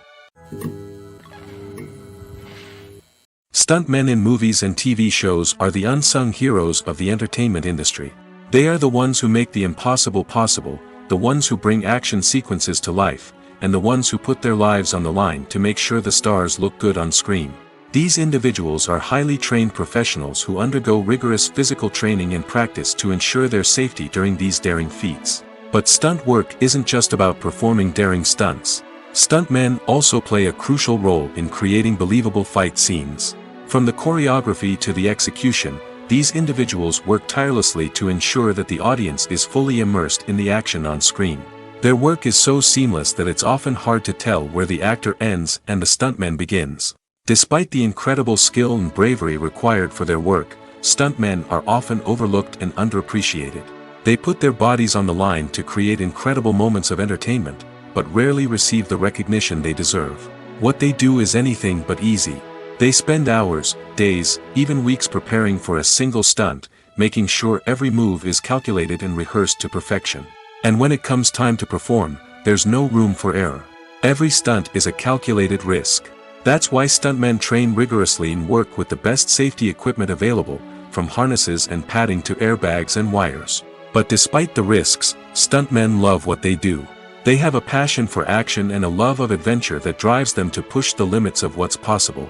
Stuntmen in movies and TV shows are the unsung heroes of the entertainment industry. They are the ones who make the impossible possible, the ones who bring action sequences to life, and the ones who put their lives on the line to make sure the stars look good on screen. These individuals are highly trained professionals who undergo rigorous physical training and practice to ensure their safety during these daring feats. But stunt work isn't just about performing daring stunts. Stuntmen also play a crucial role in creating believable fight scenes. From the choreography to the execution, these individuals work tirelessly to ensure that the audience is fully immersed in the action on screen. Their work is so seamless that it's often hard to tell where the actor ends and the stuntman begins. Despite the incredible skill and bravery required for their work, stuntmen are often overlooked and underappreciated. They put their bodies on the line to create incredible moments of entertainment, but rarely receive the recognition they deserve. What they do is anything but easy. They spend hours, days, even weeks preparing for a single stunt, making sure every move is calculated and rehearsed to perfection. And when it comes time to perform, there's no room for error. Every stunt is a calculated risk. That's why stuntmen train rigorously and work with the best safety equipment available, from harnesses and padding to airbags and wires. But despite the risks, stuntmen love what they do. They have a passion for action and a love of adventure that drives them to push the limits of what's possible.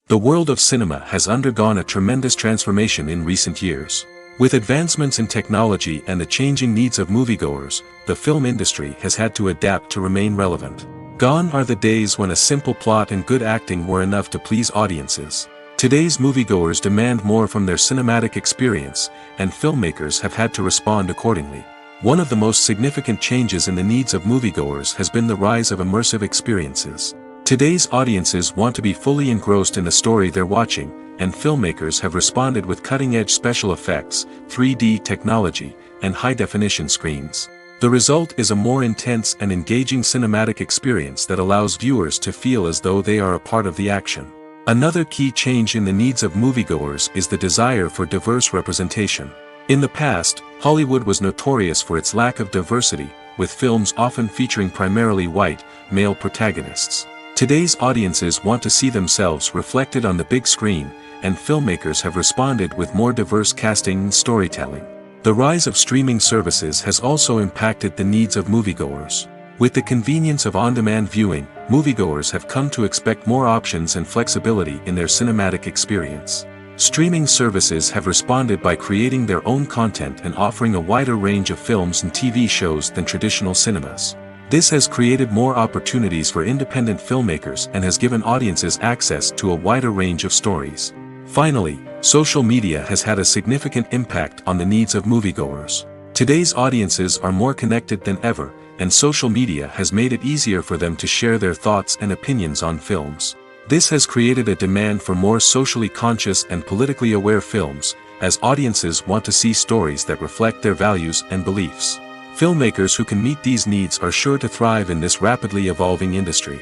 The world of cinema has undergone a tremendous transformation in recent years. With advancements in technology and the changing needs of moviegoers, the film industry has had to adapt to remain relevant. Gone are the days when a simple plot and good acting were enough to please audiences. Today's moviegoers demand more from their cinematic experience, and filmmakers have had to respond accordingly. One of the most significant changes in the needs of moviegoers has been the rise of immersive experiences. Today's audiences want to be fully engrossed in the story they're watching, and filmmakers have responded with cutting-edge special effects, 3D technology, and high-definition screens. The result is a more intense and engaging cinematic experience that allows viewers to feel as though they are a part of the action. Another key change in the needs of moviegoers is the desire for diverse representation. In the past, Hollywood was notorious for its lack of diversity, with films often featuring primarily white, male protagonists. Today's audiences want to see themselves reflected on the big screen, and filmmakers have responded with more diverse casting and storytelling. The rise of streaming services has also impacted the needs of moviegoers. With the convenience of on-demand viewing, moviegoers have come to expect more options and flexibility in their cinematic experience. Streaming services have responded by creating their own content and offering a wider range of films and TV shows than traditional cinemas. This has created more opportunities for independent filmmakers and has given audiences access to a wider range of stories. Finally, social media has had a significant impact on the needs of moviegoers. Today's audiences are more connected than ever, and social media has made it easier for them to share their thoughts and opinions on films. This has created a demand for more socially conscious and politically aware films, as audiences want to see stories that reflect their values and beliefs. Filmmakers who can meet these needs are sure to thrive in this rapidly evolving industry.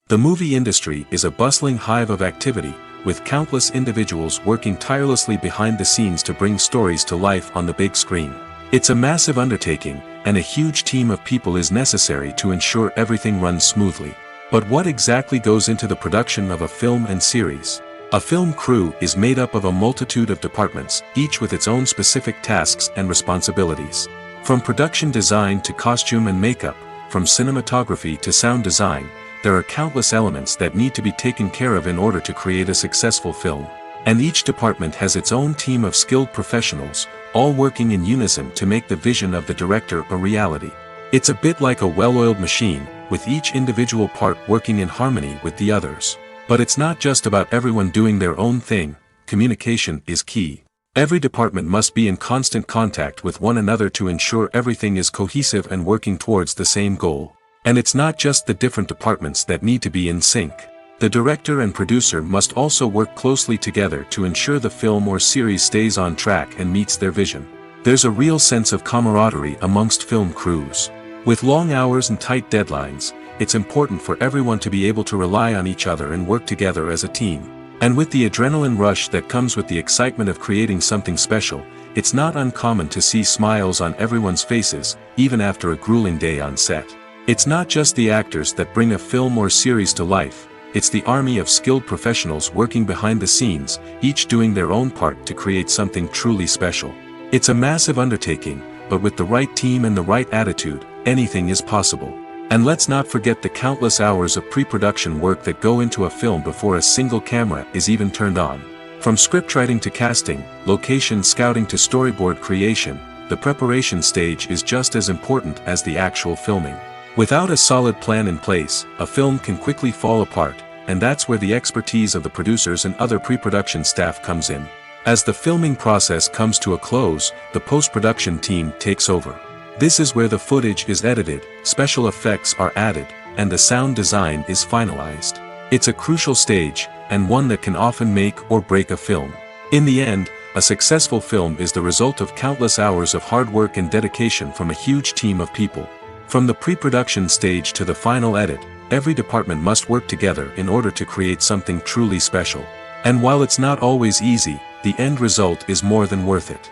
The movie industry is a bustling hive of activity, with countless individuals working tirelessly behind the scenes to bring stories to life on the big screen. It's a massive undertaking, and a huge team of people is necessary to ensure everything runs smoothly. But what exactly goes into the production of a film and series? A film crew is made up of a multitude of departments, each with its own specific tasks and responsibilities. From production design to costume and makeup, from cinematography to sound design, there are countless elements that need to be taken care of in order to create a successful film. And each department has its own team of skilled professionals, all working in unison to make the vision of the director a reality. It's a bit like a well-oiled machine, with each individual part working in harmony with the others. But it's not just about everyone doing their own thing. Communication is key. Every department must be in constant contact with one another to ensure everything is cohesive and working towards the same goal. And it's not just the different departments that need to be in sync. The director and producer must also work closely together to ensure the film or series stays on track and meets their vision. There's a real sense of camaraderie amongst film crews. With long hours and tight deadlines, it's important for everyone to be able to rely on each other and work together as a team. And with the adrenaline rush that comes with the excitement of creating something special, it's not uncommon to see smiles on everyone's faces, even after a grueling day on set. It's not just the actors that bring a film or series to life, it's the army of skilled professionals working behind the scenes, each doing their own part to create something truly special. It's a massive undertaking, but with the right team and the right attitude, anything is possible. And let's not forget the countless hours of pre-production work that go into a film before a single camera is even turned on. From scriptwriting to casting, location scouting to storyboard creation, the preparation stage is just as important as the actual filming. Without a solid plan in place, a film can quickly fall apart, and that's where the expertise of the producers and other pre-production staff comes in. As the filming process comes to a close, the post-production team takes over. This is where the footage is edited, special effects are added, and the sound design is finalized. It's a crucial stage, and one that can often make or break a film. In the end, a successful film is the result of countless hours of hard work and dedication from a huge team of people. From the pre-production stage to the final edit, every department must work together in order to create something truly special. And while it's not always easy, the end result is more than worth it.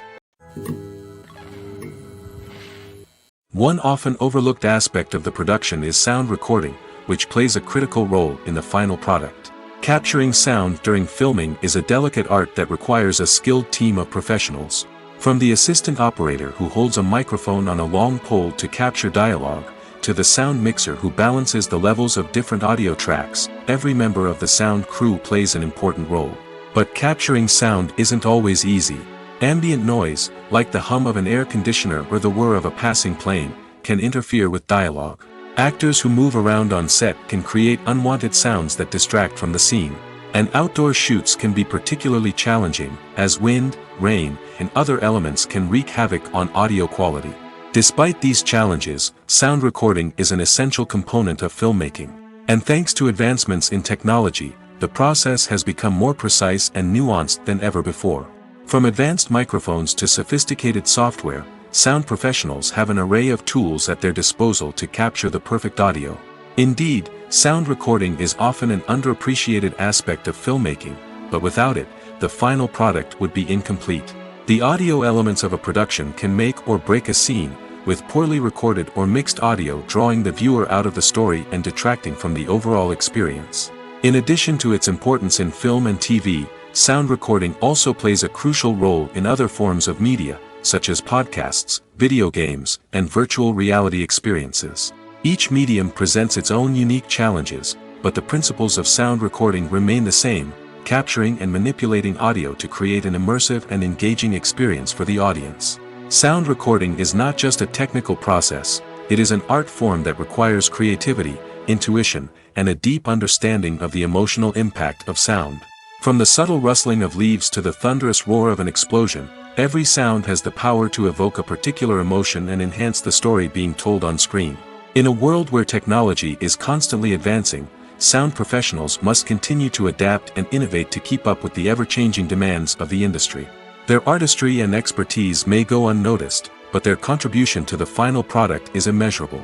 One often overlooked aspect of the production is sound recording, which plays a critical role in the final product. Capturing sound during filming is a delicate art that requires a skilled team of professionals. From the assistant operator who holds a microphone on a long pole to capture dialogue, to the sound mixer who balances the levels of different audio tracks, every member of the sound crew plays an important role. But capturing sound isn't always easy. Ambient noise, like the hum of an air conditioner or the whir of a passing plane, can interfere with dialogue. Actors who move around on set can create unwanted sounds that distract from the scene. And outdoor shoots can be particularly challenging, as wind, rain, and other elements can wreak havoc on audio quality. Despite these challenges, sound recording is an essential component of filmmaking. And thanks to advancements in technology, the process has become more precise and nuanced than ever before. From advanced microphones to sophisticated software, sound professionals have an array of tools at their disposal to capture the perfect audio. Indeed, sound recording is often an underappreciated aspect of filmmaking, but without it, the final product would be incomplete. The audio elements of a production can make or break a scene, with poorly recorded or mixed audio drawing the viewer out of the story and detracting from the overall experience. In addition to its importance in film and TV, sound recording also plays a crucial role in other forms of media, such as podcasts, video games, and virtual reality experiences. Each medium presents its own unique challenges, but the principles of sound recording remain the same, capturing and manipulating audio to create an immersive and engaging experience for the audience. Sound recording is not just a technical process, it is an art form that requires creativity, intuition, and a deep understanding of the emotional impact of sound. From the subtle rustling of leaves to the thunderous roar of an explosion, every sound has the power to evoke a particular emotion and enhance the story being told on screen. In a world where technology is constantly advancing, sound professionals must continue to adapt and innovate to keep up with the ever-changing demands of the industry. Their artistry and expertise may go unnoticed, but their contribution to the final product is immeasurable.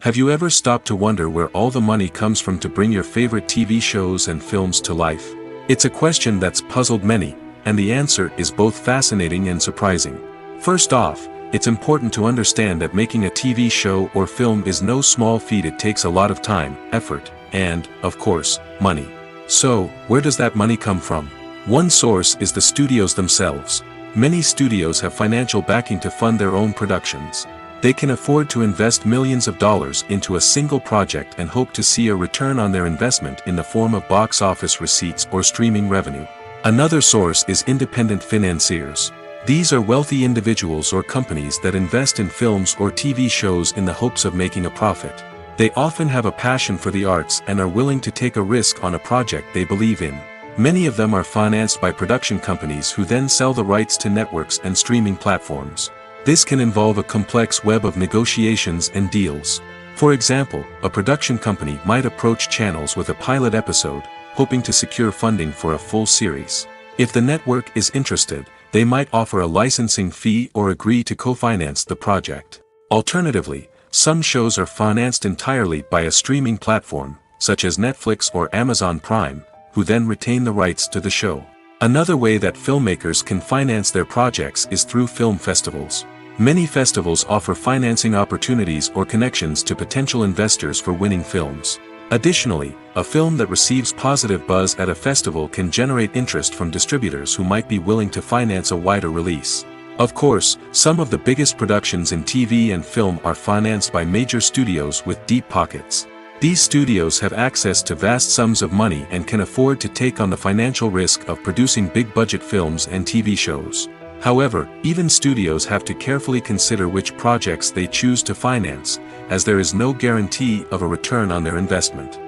Have you ever stopped to wonder where all the money comes from to bring your favorite TV shows and films to life? It's a question that's puzzled many, and the answer is both fascinating and surprising. First off, it's important to understand that making a TV show or film is no small feat. It takes a lot of time, effort, and, of course, money. So, where does that money come from? One source is the studios themselves. Many studios have financial backing to fund their own productions. They can afford to invest millions of dollars into a single project and hope to see a return on their investment in the form of box office receipts or streaming revenue. Another source is independent financiers. These are wealthy individuals or companies that invest in films or TV shows in the hopes of making a profit. They often have a passion for the arts and are willing to take a risk on a project they believe in. Many of them are financed by production companies who then sell the rights to networks and streaming platforms. This can involve a complex web of negotiations and deals. For example, a production company might approach channels with a pilot episode, hoping to secure funding for a full series. If the network is interested, they might offer a licensing fee or agree to co-finance the project. Alternatively, some shows are financed entirely by a streaming platform, such as Netflix or Amazon Prime, who then retain the rights to the show. Another way that filmmakers can finance their projects is through film festivals. Many festivals offer financing opportunities or connections to potential investors for winning films. Additionally, a film that receives positive buzz at a festival can generate interest from distributors who might be willing to finance a wider release. Of course, some of the biggest productions in TV and film are financed by major studios with deep pockets. These studios have access to vast sums of money and can afford to take on the financial risk of producing big-budget films and TV shows. However, even studios have to carefully consider which projects they choose to finance, as there is no guarantee of a return on their investment.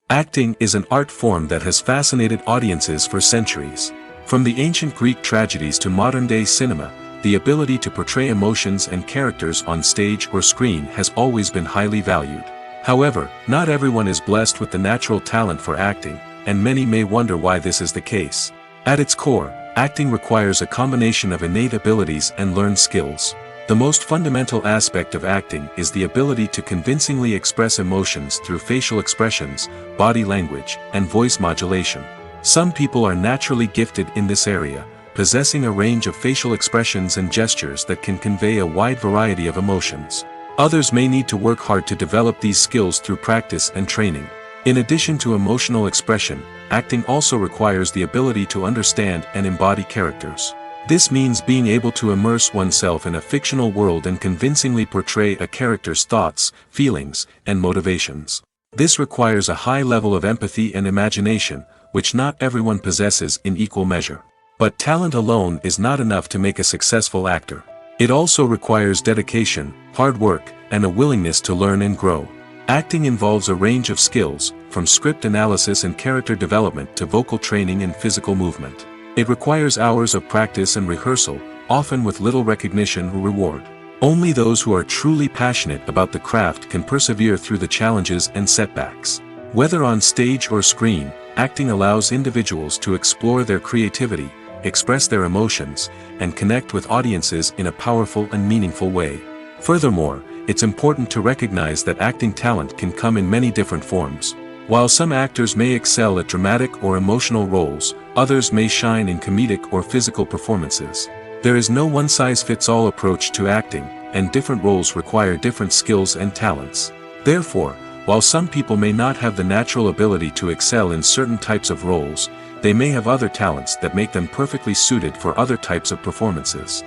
Acting is an art form that has fascinated audiences for centuries. From the ancient Greek tragedies to modern-day cinema, the ability to portray emotions and characters on stage or screen has always been highly valued. However, not everyone is blessed with the natural talent for acting, and many may wonder why this is the case. At its core, acting requires a combination of innate abilities and learned skills. The most fundamental aspect of acting is the ability to convincingly express emotions through facial expressions, body language, and voice modulation. Some people are naturally gifted in this area, possessing a range of facial expressions and gestures that can convey a wide variety of emotions. Others may need to work hard to develop these skills through practice and training. In addition to emotional expression, acting also requires the ability to understand and embody characters. This means being able to immerse oneself in a fictional world and convincingly portray a character's thoughts, feelings, and motivations. This requires a high level of empathy and imagination, which not everyone possesses in equal measure. But talent alone is not enough to make a successful actor. It also requires dedication, hard work, and a willingness to learn and grow. Acting involves a range of skills, from script analysis and character development to vocal training and physical movement. It requires hours of practice and rehearsal, often with little recognition or reward. Only those who are truly passionate about the craft can persevere through the challenges and setbacks. Whether on stage or screen, acting allows individuals to explore their creativity, express their emotions, and connect with audiences in a powerful and meaningful way. Furthermore, it's important to recognize that acting talent can come in many different forms. While some actors may excel at dramatic or emotional roles, others may shine in comedic or physical performances. There is no one-size-fits-all approach to acting, and different roles require different skills and talents. Therefore, while some people may not have the natural ability to excel in certain types of roles, they may have other talents that make them perfectly suited for other types of performances.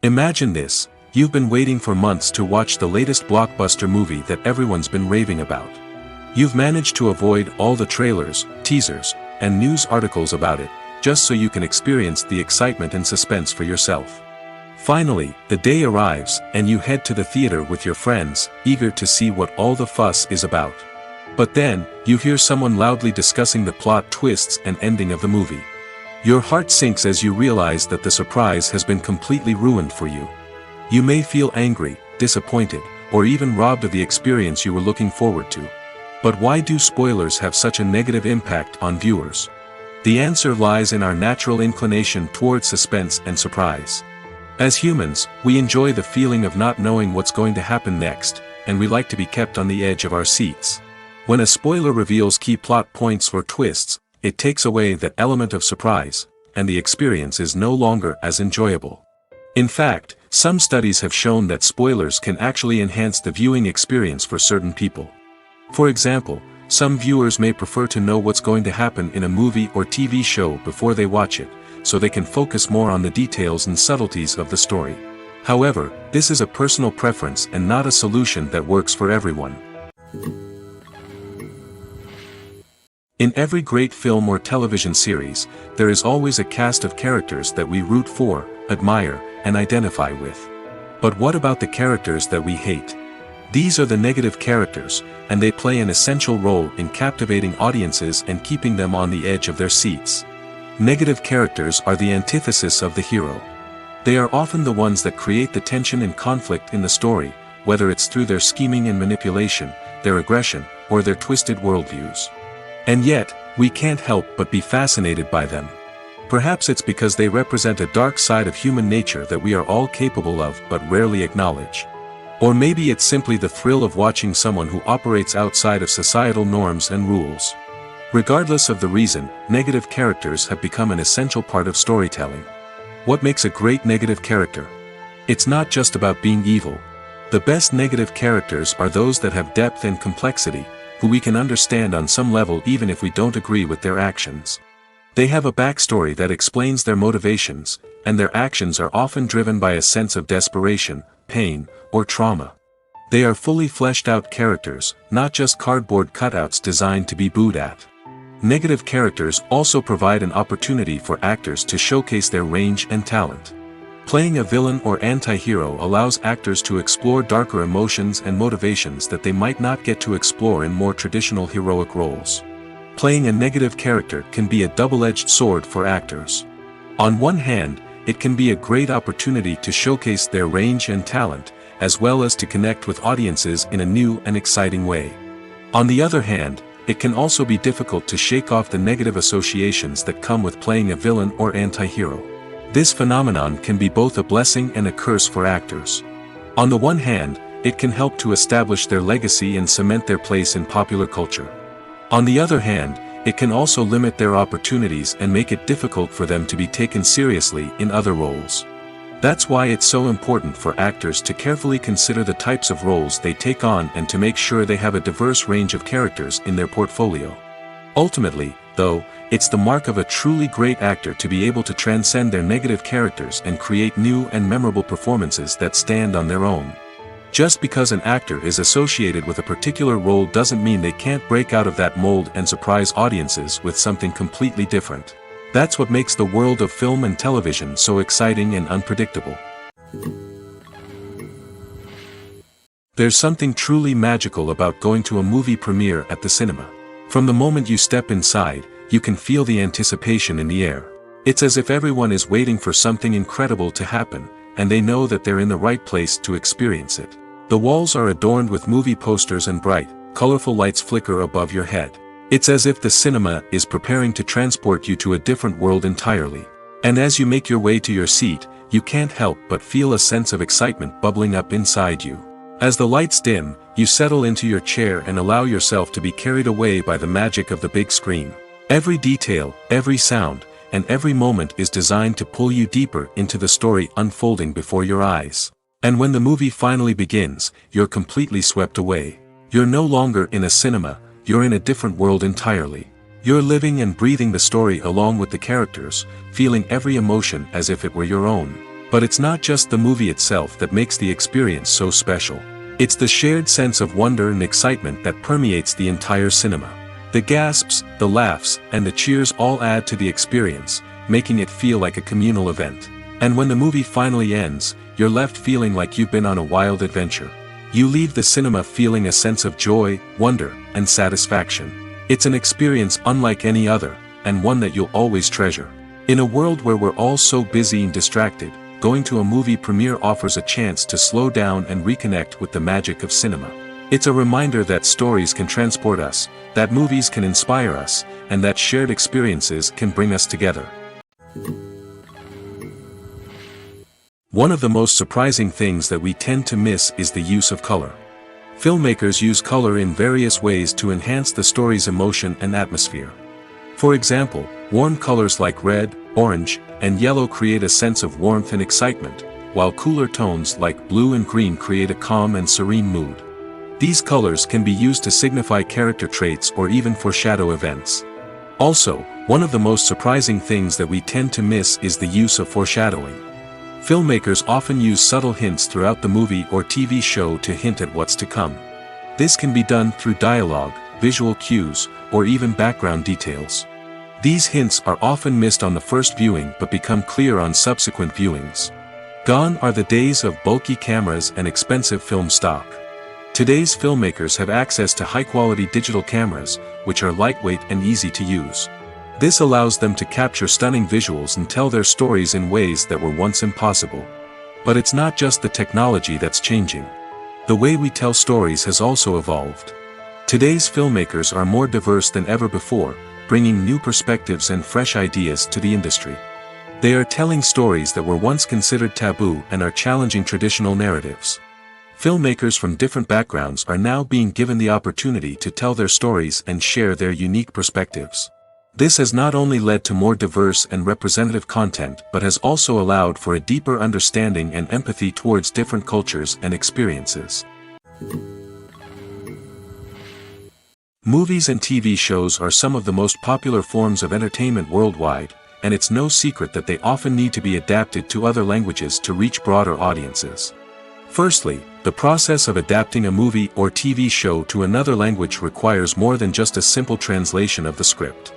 Imagine this, you've been waiting for months to watch the latest blockbuster movie that everyone's been raving about. You've managed to avoid all the trailers, teasers, and news articles about it, just so you can experience the excitement and suspense for yourself. Finally, the day arrives, and you head to the theater with your friends, eager to see what all the fuss is about. But then, you hear someone loudly discussing the plot twists and ending of the movie. Your heart sinks as you realize that the surprise has been completely ruined for you. You may feel angry, disappointed, or even robbed of the experience you were looking forward to. But why do spoilers have such a negative impact on viewers? The answer lies in our natural inclination toward suspense and surprise. As humans, we enjoy the feeling of not knowing what's going to happen next, and we like to be kept on the edge of our seats. When a spoiler reveals key plot points or twists, it takes away that element of surprise, and the experience is no longer as enjoyable. In fact, some studies have shown that spoilers can actually enhance the viewing experience for certain people. For example, some viewers may prefer to know what's going to happen in a movie or TV show before they watch it, so they can focus more on the details and subtleties of the story. However, this is a personal preference and not a solution that works for everyone. In every great film or television series, there is always a cast of characters that we root for, admire, and identify with. But what about the characters that we hate? These are the negative characters, and they play an essential role in captivating audiences and keeping them on the edge of their seats. Negative characters are the antithesis of the hero. They are often the ones that create the tension and conflict in the story, whether it's through their scheming and manipulation, their aggression, or their twisted worldviews. And yet, we can't help but be fascinated by them. Perhaps it's because they represent a dark side of human nature that we are all capable of but rarely acknowledge. Or maybe it's simply the thrill of watching someone who operates outside of societal norms and rules. Regardless of the reason, negative characters have become an essential part of storytelling. What makes a great negative character? It's not just about being evil. The best negative characters are those that have depth and complexity, who we can understand on some level even if we don't agree with their actions. They have a backstory that explains their motivations, and their actions are often driven by a sense of desperation, pain, or trauma. They are fully fleshed out characters, not just cardboard cutouts designed to be booed at. Negative characters also provide an opportunity for actors to showcase their range and talent. Playing a villain or anti-hero allows actors to explore darker emotions and motivations that they might not get to explore in more traditional heroic roles. Playing a negative character can be a double-edged sword for actors. On one hand, it can be a great opportunity to showcase their range and talent, as well as to connect with audiences in a new and exciting way. On the other hand, it can also be difficult to shake off the negative associations that come with playing a villain or anti-hero. This phenomenon can be both a blessing and a curse for actors. On the one hand, it can help to establish their legacy and cement their place in popular culture. On the other hand, it can also limit their opportunities and make it difficult for them to be taken seriously in other roles. That's why it's so important for actors to carefully consider the types of roles they take on and to make sure they have a diverse range of characters in their portfolio. Ultimately, though, it's the mark of a truly great actor to be able to transcend their negative characters and create new and memorable performances that stand on their own. Just because an actor is associated with a particular role doesn't mean they can't break out of that mold and surprise audiences with something completely different. That's what makes the world of film and television so exciting and unpredictable. There's something truly magical about going to a movie premiere at the cinema. From the moment you step inside, you can feel the anticipation in the air. It's as if everyone is waiting for something incredible to happen, and they know that they're in the right place to experience it. The walls are adorned with movie posters and bright, colorful lights flicker above your head. It's as if the cinema is preparing to transport you to a different world entirely. And as you make your way to your seat, you can't help but feel a sense of excitement bubbling up inside you. As the lights dim, you settle into your chair and allow yourself to be carried away by the magic of the big screen. Every detail, every sound, and every moment is designed to pull you deeper into the story unfolding before your eyes. And when the movie finally begins, you're completely swept away. You're no longer in a cinema, you're in a different world entirely. You're living and breathing the story along with the characters, feeling every emotion as if it were your own. But it's not just the movie itself that makes the experience so special. It's the shared sense of wonder and excitement that permeates the entire cinema. The gasps, the laughs, and the cheers all add to the experience, making it feel like a communal event. And when the movie finally ends, you're left feeling like you've been on a wild adventure. You leave the cinema feeling a sense of joy, wonder, and satisfaction. It's an experience unlike any other, and one that you'll always treasure. In a world where we're all so busy and distracted, going to a movie premiere offers a chance to slow down and reconnect with the magic of cinema. It's a reminder that stories can transport us, that movies can inspire us, and that shared experiences can bring us together. One of the most surprising things that we tend to miss is the use of color. Filmmakers use color in various ways to enhance the story's emotion and atmosphere. For example, warm colors like red, orange, and yellow create a sense of warmth and excitement, while cooler tones like blue and green create a calm and serene mood. These colors can be used to signify character traits or even foreshadow events. Also, one of the most surprising things that we tend to miss is the use of foreshadowing. Filmmakers often use subtle hints throughout the movie or TV show to hint at what's to come. This can be done through dialogue, visual cues, or even background details. These hints are often missed on the first viewing but become clear on subsequent viewings. Gone are the days of bulky cameras and expensive film stock. Today's filmmakers have access to high-quality digital cameras, which are lightweight and easy to use. This allows them to capture stunning visuals and tell their stories in ways that were once impossible. But it's not just the technology that's changing. The way we tell stories has also evolved. Today's filmmakers are more diverse than ever before, bringing new perspectives and fresh ideas to the industry. They are telling stories that were once considered taboo and are challenging traditional narratives. Filmmakers from different backgrounds are now being given the opportunity to tell their stories and share their unique perspectives. This has not only led to more diverse and representative content but has also allowed for a deeper understanding and empathy towards different cultures and experiences. Movies and TV shows are some of the most popular forms of entertainment worldwide, and it's no secret that they often need to be adapted to other languages to reach broader audiences. Firstly, the process of adapting a movie or TV show to another language requires more than just a simple translation of the script.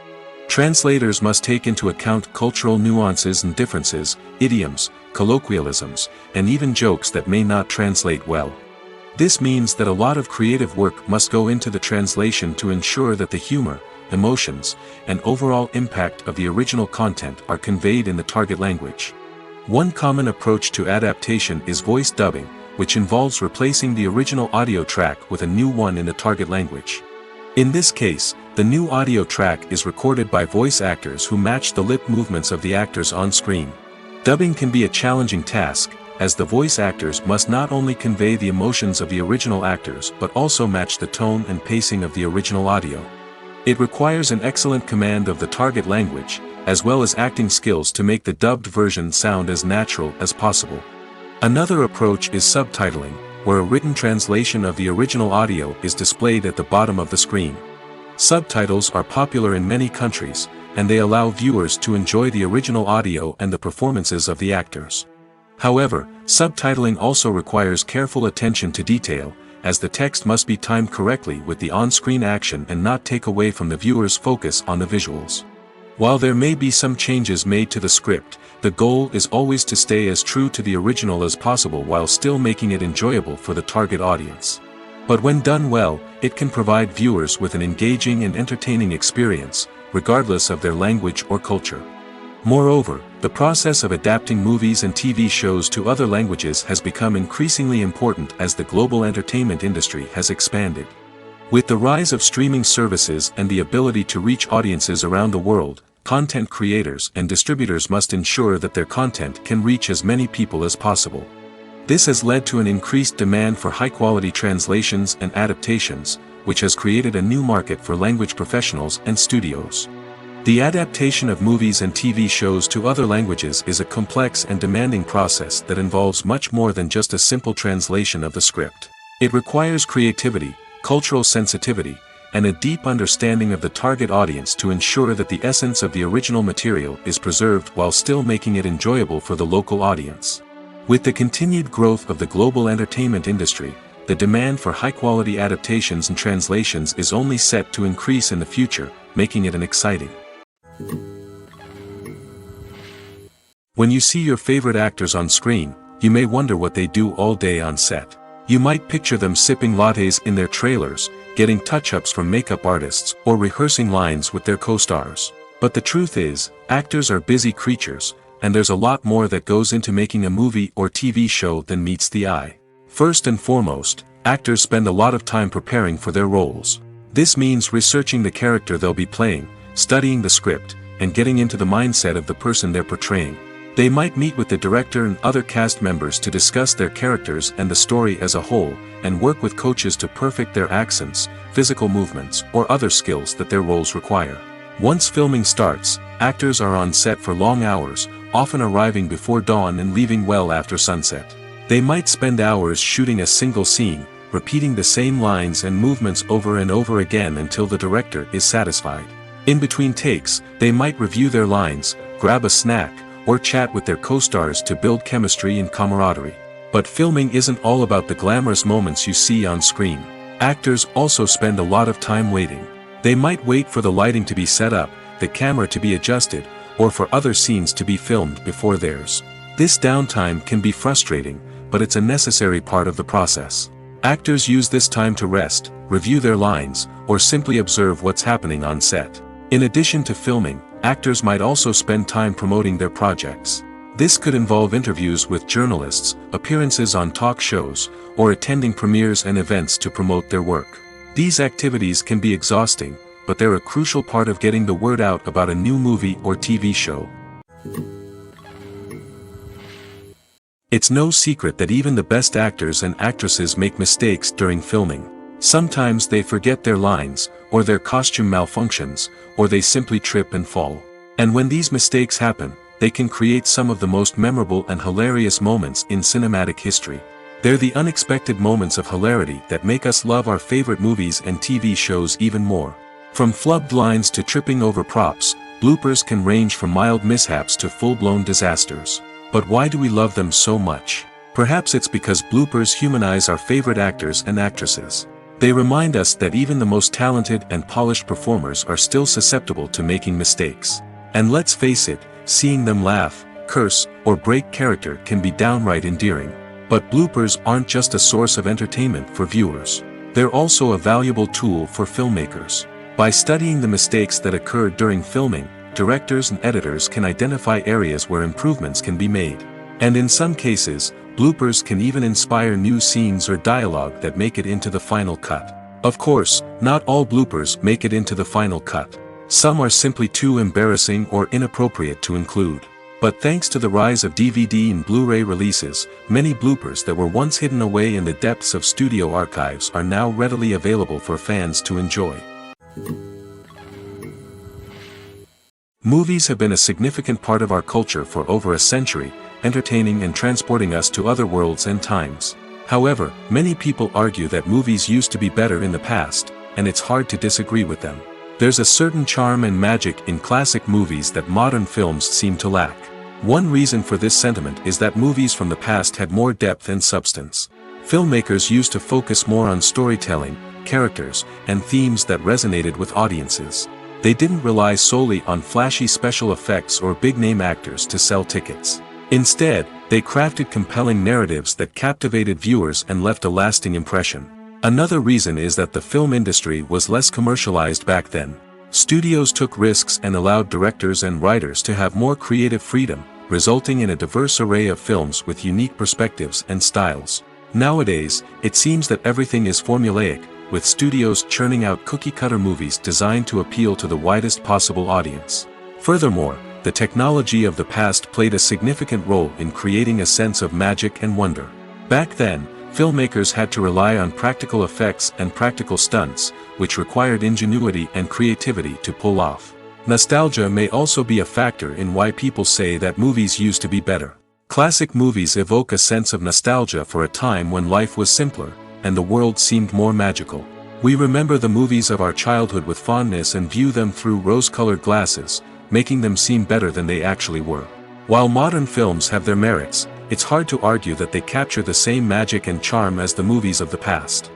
Translators must take into account cultural nuances and differences, idioms, colloquialisms, and even jokes that may not translate well. This means that a lot of creative work must go into the translation to ensure that the humor, emotions, and overall impact of the original content are conveyed in the target language. One common approach to adaptation is voice dubbing, which involves replacing the original audio track with a new one in the target language. In this case, the new audio track is recorded by voice actors who match the lip movements of the actors on screen. Dubbing can be a challenging task, as the voice actors must not only convey the emotions of the original actors but also match the tone and pacing of the original audio. It requires an excellent command of the target language, as well as acting skills to make the dubbed version sound as natural as possible. Another approach is subtitling, where a written translation of the original audio is displayed at the bottom of the screen. Subtitles are popular in many countries, and they allow viewers to enjoy the original audio and the performances of the actors. However, subtitling also requires careful attention to detail, as the text must be timed correctly with the on-screen action and not take away from the viewer's focus on the visuals. While there may be some changes made to the script, the goal is always to stay as true to the original as possible while still making it enjoyable for the target audience. But when done well, it can provide viewers with an engaging and entertaining experience, regardless of their language or culture. Moreover, the process of adapting movies and TV shows to other languages has become increasingly important as the global entertainment industry has expanded. With the rise of streaming services and the ability to reach audiences around the world, content creators and distributors must ensure that their content can reach as many people as possible. This has led to an increased demand for high-quality translations and adaptations, which has created a new market for language professionals and studios. The adaptation of movies and TV shows to other languages is a complex and demanding process that involves much more than just a simple translation of the script. It requires creativity, cultural sensitivity, and a deep understanding of the target audience to ensure that the essence of the original material is preserved while still making it enjoyable for the local audience. With the continued growth of the global entertainment industry, the demand for high-quality adaptations and translations is only set to increase in the future, making it an exciting. When you see your favorite actors on screen, you may wonder what they do all day on set. You might picture them sipping lattes in their trailers, getting touch-ups from makeup artists, or rehearsing lines with their co-stars. But the truth is, actors are busy creatures, and there's a lot more that goes into making a movie or TV show than meets the eye. First and foremost, actors spend a lot of time preparing for their roles. This means researching the character they'll be playing, studying the script, and getting into the mindset of the person they're portraying. They might meet with the director and other cast members to discuss their characters and the story as a whole, and work with coaches to perfect their accents, physical movements, or other skills that their roles require. Once filming starts, actors are on set for long hours, often arriving before dawn and leaving well after sunset. They might spend hours shooting a single scene, repeating the same lines and movements over and over again until the director is satisfied. In between takes, they might review their lines, grab a snack, or chat with their co-stars to build chemistry and camaraderie. But filming isn't all about the glamorous moments you see on screen. Actors also spend a lot of time waiting. They might wait for the lighting to be set up, the camera to be adjusted, or for other scenes to be filmed before theirs. This downtime can be frustrating, but it's a necessary part of the process. Actors use this time to rest, review their lines, or simply observe what's happening on set. In addition to filming, actors might also spend time promoting their projects. This could involve interviews with journalists, appearances on talk shows, or attending premieres and events to promote their work. These activities can be exhausting, but they're a crucial part of getting the word out about a new movie or TV show. It's no secret that even the best actors and actresses make mistakes during filming. Sometimes they forget their lines, or their costume malfunctions, or they simply trip and fall. And when these mistakes happen, they can create some of the most memorable and hilarious moments in cinematic history. They're the unexpected moments of hilarity that make us love our favorite movies and TV shows even more. From flubbed lines to tripping over props, bloopers can range from mild mishaps to full-blown disasters. But why do we love them so much? Perhaps it's because bloopers humanize our favorite actors and actresses. They remind us that even the most talented and polished performers are still susceptible to making mistakes. And let's face it, seeing them laugh, curse, or break character can be downright endearing. But bloopers aren't just a source of entertainment for viewers. They're also a valuable tool for filmmakers. By studying the mistakes that occurred during filming, directors and editors can identify areas where improvements can be made. And in some cases, bloopers can even inspire new scenes or dialogue that make it into the final cut. Of course, not all bloopers make it into the final cut. Some are simply too embarrassing or inappropriate to include. But thanks to the rise of DVD and Blu-ray releases, many bloopers that were once hidden away in the depths of studio archives are now readily available for fans to enjoy. Movies have been a significant part of our culture for over a century, entertaining and transporting us to other worlds and times. However, many people argue that movies used to be better in the past, and it's hard to disagree with them. There's a certain charm and magic in classic movies that modern films seem to lack. One reason for this sentiment is that movies from the past had more depth and substance. Filmmakers used to focus more on storytelling, characters, and themes that resonated with audiences. They didn't rely solely on flashy special effects or big-name actors to sell tickets. Instead, they crafted compelling narratives that captivated viewers and left a lasting impression. Another reason is that the film industry was less commercialized back then. Studios took risks and allowed directors and writers to have more creative freedom, resulting in a diverse array of films with unique perspectives and styles. Nowadays, it seems that everything is formulaic, with studios churning out cookie-cutter movies designed to appeal to the widest possible audience. Furthermore, the technology of the past played a significant role in creating a sense of magic and wonder. Back then, filmmakers had to rely on practical effects and practical stunts, which required ingenuity and creativity to pull off. Nostalgia may also be a factor in why people say that movies used to be better. Classic movies evoke a sense of nostalgia for a time when life was simpler, and the world seemed more magical. We remember the movies of our childhood with fondness and view them through rose-colored glasses, making them seem better than they actually were. While modern films have their merits, it's hard to argue that they capture the same magic and charm as the movies of the past.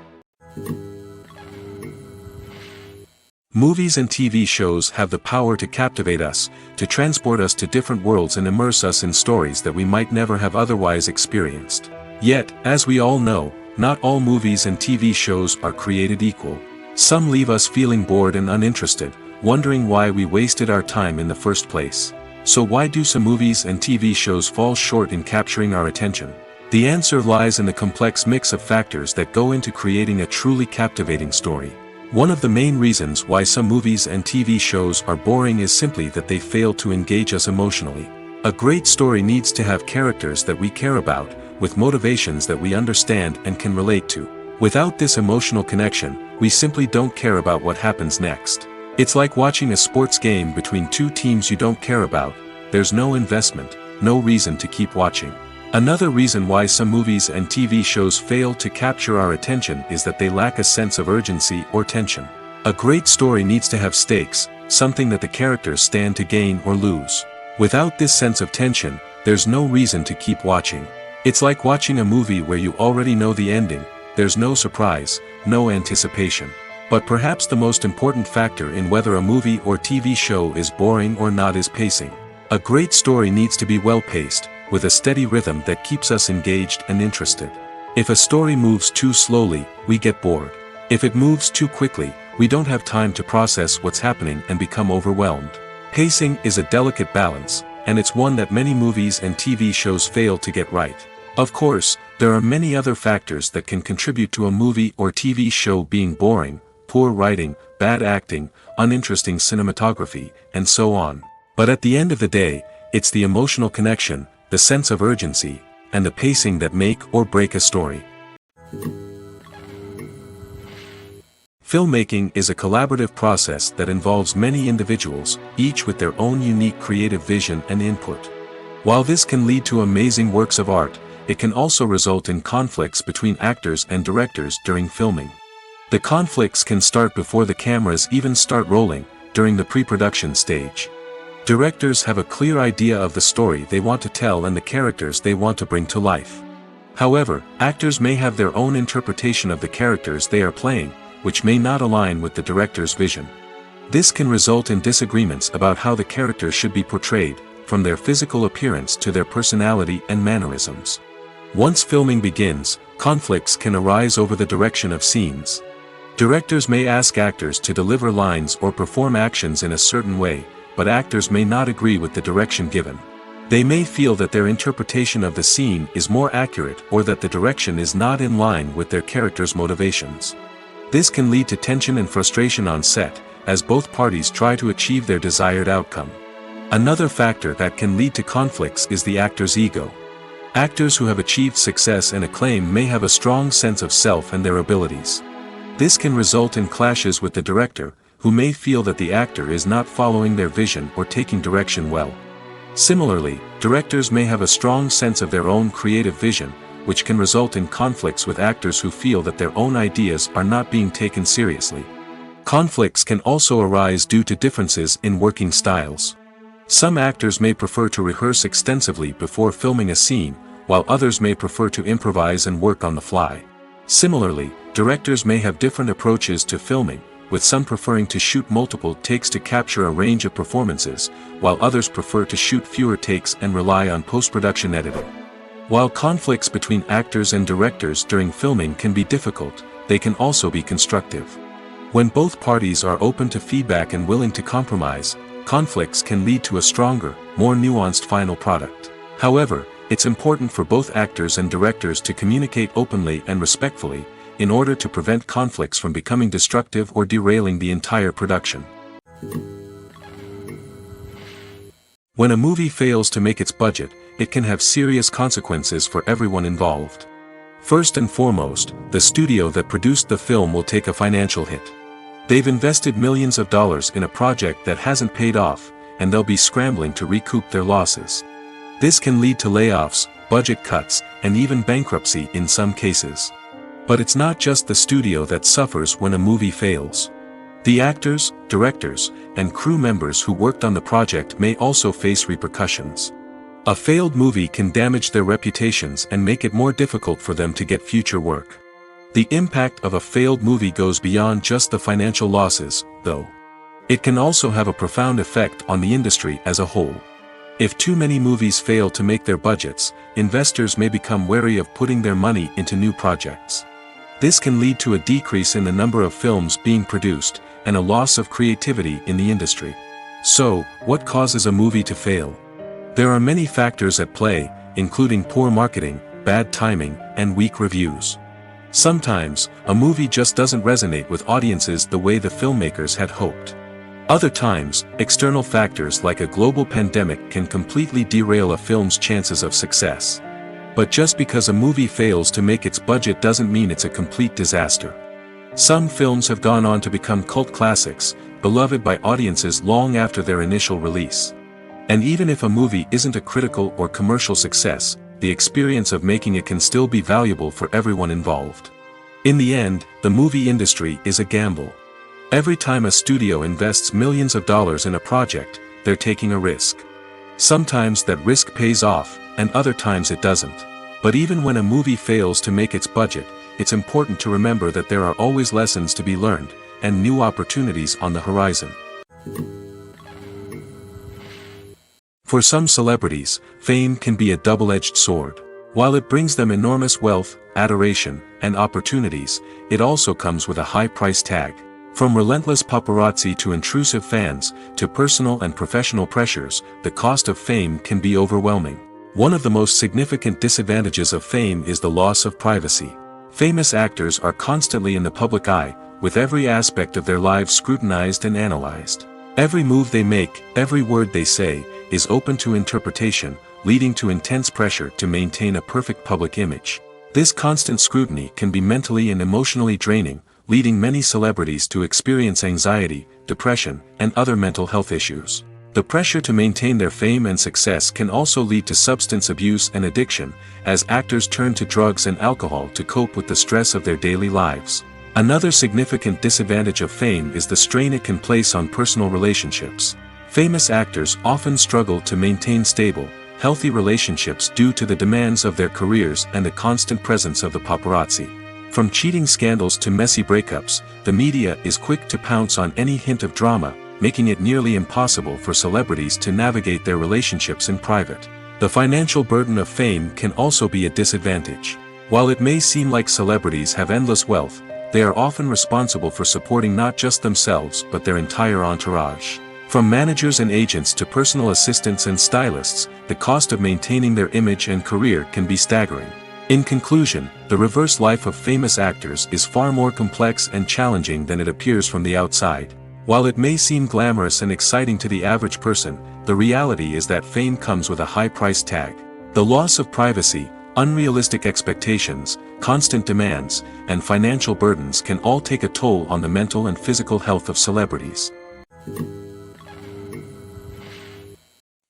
Movies and TV shows have the power to captivate us, to transport us to different worlds and immerse us in stories that we might never have otherwise experienced. Yet, as we all know, not all movies and TV shows are created equal. Some leave us feeling bored and uninterested, wondering why we wasted our time in the first place. So why do some movies and TV shows fall short in capturing our attention? The answer lies in the complex mix of factors that go into creating a truly captivating story. One of the main reasons why some movies and TV shows are boring is simply that they fail to engage us emotionally. A great story needs to have characters that we care about, with motivations that we understand and can relate to. Without this emotional connection, we simply don't care about what happens next. It's like watching a sports game between two teams you don't care about. There's no investment, no reason to keep watching. Another reason why some movies and TV shows fail to capture our attention is that they lack a sense of urgency or tension. A great story needs to have stakes, something that the characters stand to gain or lose. Without this sense of tension, there's no reason to keep watching. It's like watching a movie where you already know the ending, there's no surprise, no anticipation. But perhaps the most important factor in whether a movie or TV show is boring or not is pacing. A great story needs to be well-paced, with a steady rhythm that keeps us engaged and interested. If a story moves too slowly, we get bored. If it moves too quickly, we don't have time to process what's happening and become overwhelmed. Pacing is a delicate balance, and it's one that many movies and TV shows fail to get right. Of course, there are many other factors that can contribute to a movie or TV show being boring: poor writing, bad acting, uninteresting cinematography, and so on. But at the end of the day, it's the emotional connection, the sense of urgency, and the pacing that make or break a story. Filmmaking is a collaborative process that involves many individuals, each with their own unique creative vision and input. While this can lead to amazing works of art, it can also result in conflicts between actors and directors during filming. The conflicts can start before the cameras even start rolling, during the pre-production stage. Directors have a clear idea of the story they want to tell and the characters they want to bring to life. However, actors may have their own interpretation of the characters they are playing, which may not align with the director's vision. This can result in disagreements about how the characters should be portrayed, from their physical appearance to their personality and mannerisms. Once filming begins, conflicts can arise over the direction of scenes. Directors may ask actors to deliver lines or perform actions in a certain way, but actors may not agree with the direction given. They may feel that their interpretation of the scene is more accurate or that the direction is not in line with their character's motivations. This can lead to tension and frustration on set, as both parties try to achieve their desired outcome. Another factor that can lead to conflicts is the actor's ego. Actors who have achieved success and acclaim may have a strong sense of self and their abilities. This can result in clashes with the director, who may feel that the actor is not following their vision or taking direction well. Similarly, directors may have a strong sense of their own creative vision, which can result in conflicts with actors who feel that their own ideas are not being taken seriously. Conflicts can also arise due to differences in working styles. Some actors may prefer to rehearse extensively before filming a scene, while others may prefer to improvise and work on the fly. Similarly, directors may have different approaches to filming, with some preferring to shoot multiple takes to capture a range of performances, while others prefer to shoot fewer takes and rely on post-production editing. While conflicts between actors and directors during filming can be difficult, they can also be constructive. When both parties are open to feedback and willing to compromise, conflicts can lead to a stronger, more nuanced final product. However, it's important for both actors and directors to communicate openly and respectfully, in order to prevent conflicts from becoming destructive or derailing the entire production. When a movie fails to make its budget, it can have serious consequences for everyone involved. First and foremost, the studio that produced the film will take a financial hit. They've invested millions of dollars in a project that hasn't paid off, and they'll be scrambling to recoup their losses. This can lead to layoffs, budget cuts, and even bankruptcy in some cases. But it's not just the studio that suffers when a movie fails. The actors, directors, and crew members who worked on the project may also face repercussions. A failed movie can damage their reputations and make it more difficult for them to get future work. The impact of a failed movie goes beyond just the financial losses, though. It can also have a profound effect on the industry as a whole. If too many movies fail to make their budgets, investors may become wary of putting their money into new projects. This can lead to a decrease in the number of films being produced, and a loss of creativity in the industry. So, what causes a movie to fail? There are many factors at play, including poor marketing, bad timing, and weak reviews. Sometimes, a movie just doesn't resonate with audiences the way the filmmakers had hoped. Other times, external factors like a global pandemic can completely derail a film's chances of success. But just because a movie fails to make its budget doesn't mean it's a complete disaster. Some films have gone on to become cult classics, beloved by audiences long after their initial release. And even if a movie isn't a critical or commercial success, the experience of making it can still be valuable for everyone involved. In the end, the movie industry is a gamble. Every time a studio invests millions of dollars in a project, they're taking a risk. Sometimes that risk pays off, and other times it doesn't. But even when a movie fails to make its budget, it's important to remember that there are always lessons to be learned, and new opportunities on the horizon. For some celebrities, fame can be a double-edged sword. While it brings them enormous wealth, adoration, and opportunities, it also comes with a high price tag. From relentless paparazzi to intrusive fans, to personal and professional pressures, the cost of fame can be overwhelming. One of the most significant disadvantages of fame is the loss of privacy. Famous actors are constantly in the public eye, with every aspect of their lives scrutinized and analyzed. Every move they make, every word they say, is open to interpretation, leading to intense pressure to maintain a perfect public image. This constant scrutiny can be mentally and emotionally draining, leading many celebrities to experience anxiety, depression, and other mental health issues. The pressure to maintain their fame and success can also lead to substance abuse and addiction, as actors turn to drugs and alcohol to cope with the stress of their daily lives. Another significant disadvantage of fame is the strain it can place on personal relationships. Famous actors often struggle to maintain stable, healthy relationships due to the demands of their careers and the constant presence of the paparazzi. From cheating scandals to messy breakups, the media is quick to pounce on any hint of drama, making it nearly impossible for celebrities to navigate their relationships in private. The financial burden of fame can also be a disadvantage. While it may seem like celebrities have endless wealth, they are often responsible for supporting not just themselves but their entire entourage. From managers and agents to personal assistants and stylists, the cost of maintaining their image and career can be staggering. In conclusion, the reverse life of famous actors is far more complex and challenging than it appears from the outside. While it may seem glamorous and exciting to the average person, the reality is that fame comes with a high price tag. The loss of privacy, unrealistic expectations, constant demands, and financial burdens can all take a toll on the mental and physical health of celebrities.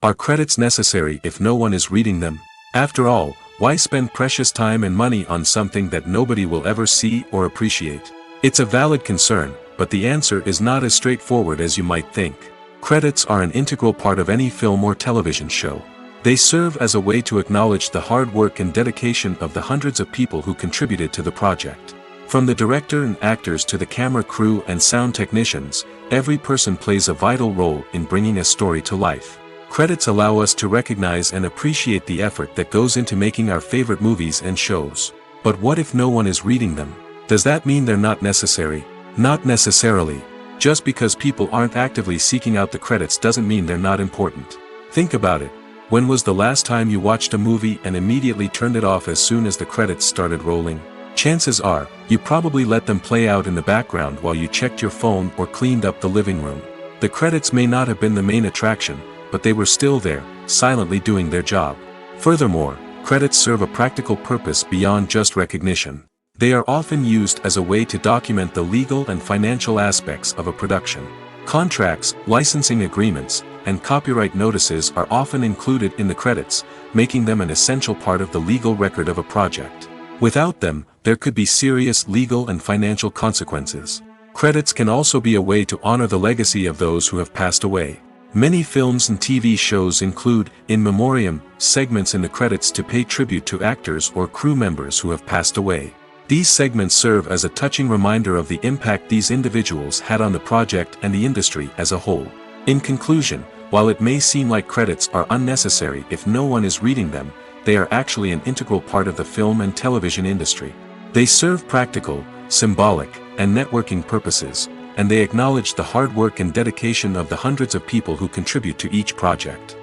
Are credits necessary if no one is reading them? After all, why spend precious time and money on something that nobody will ever see or appreciate? It's a valid concern, but the answer is not as straightforward as you might think. Credits are an integral part of any film or television show. They serve as a way to acknowledge the hard work and dedication of the hundreds of people who contributed to the project. From the director and actors to the camera crew and sound technicians, every person plays a vital role in bringing a story to life. Credits allow us to recognize and appreciate the effort that goes into making our favorite movies and shows. But what if no one is reading them? Does that mean they're not necessary? Not necessarily. Just because people aren't actively seeking out the credits doesn't mean they're not important. Think about it. When was the last time you watched a movie and immediately turned it off as soon as the credits started rolling? Chances are, you probably let them play out in the background while you checked your phone or cleaned up the living room. The credits may not have been the main attraction, but they were still there, silently doing their job. Furthermore, credits serve a practical purpose beyond just recognition. They are often used as a way to document the legal and financial aspects of a production. Contracts, licensing agreements, and copyright notices are often included in the credits, making them an essential part of the legal record of a project. Without them, there could be serious legal and financial consequences. Credits can also be a way to honor the legacy of those who have passed away. Many films and TV shows include, in memoriam, segments in the credits to pay tribute to actors or crew members who have passed away. These segments serve as a touching reminder of the impact these individuals had on the project and the industry as a whole. In conclusion, while it may seem like credits are unnecessary if no one is reading them, they are actually an integral part of the film and television industry. They serve practical, symbolic, and networking purposes, and they acknowledge the hard work and dedication of the hundreds of people who contribute to each project.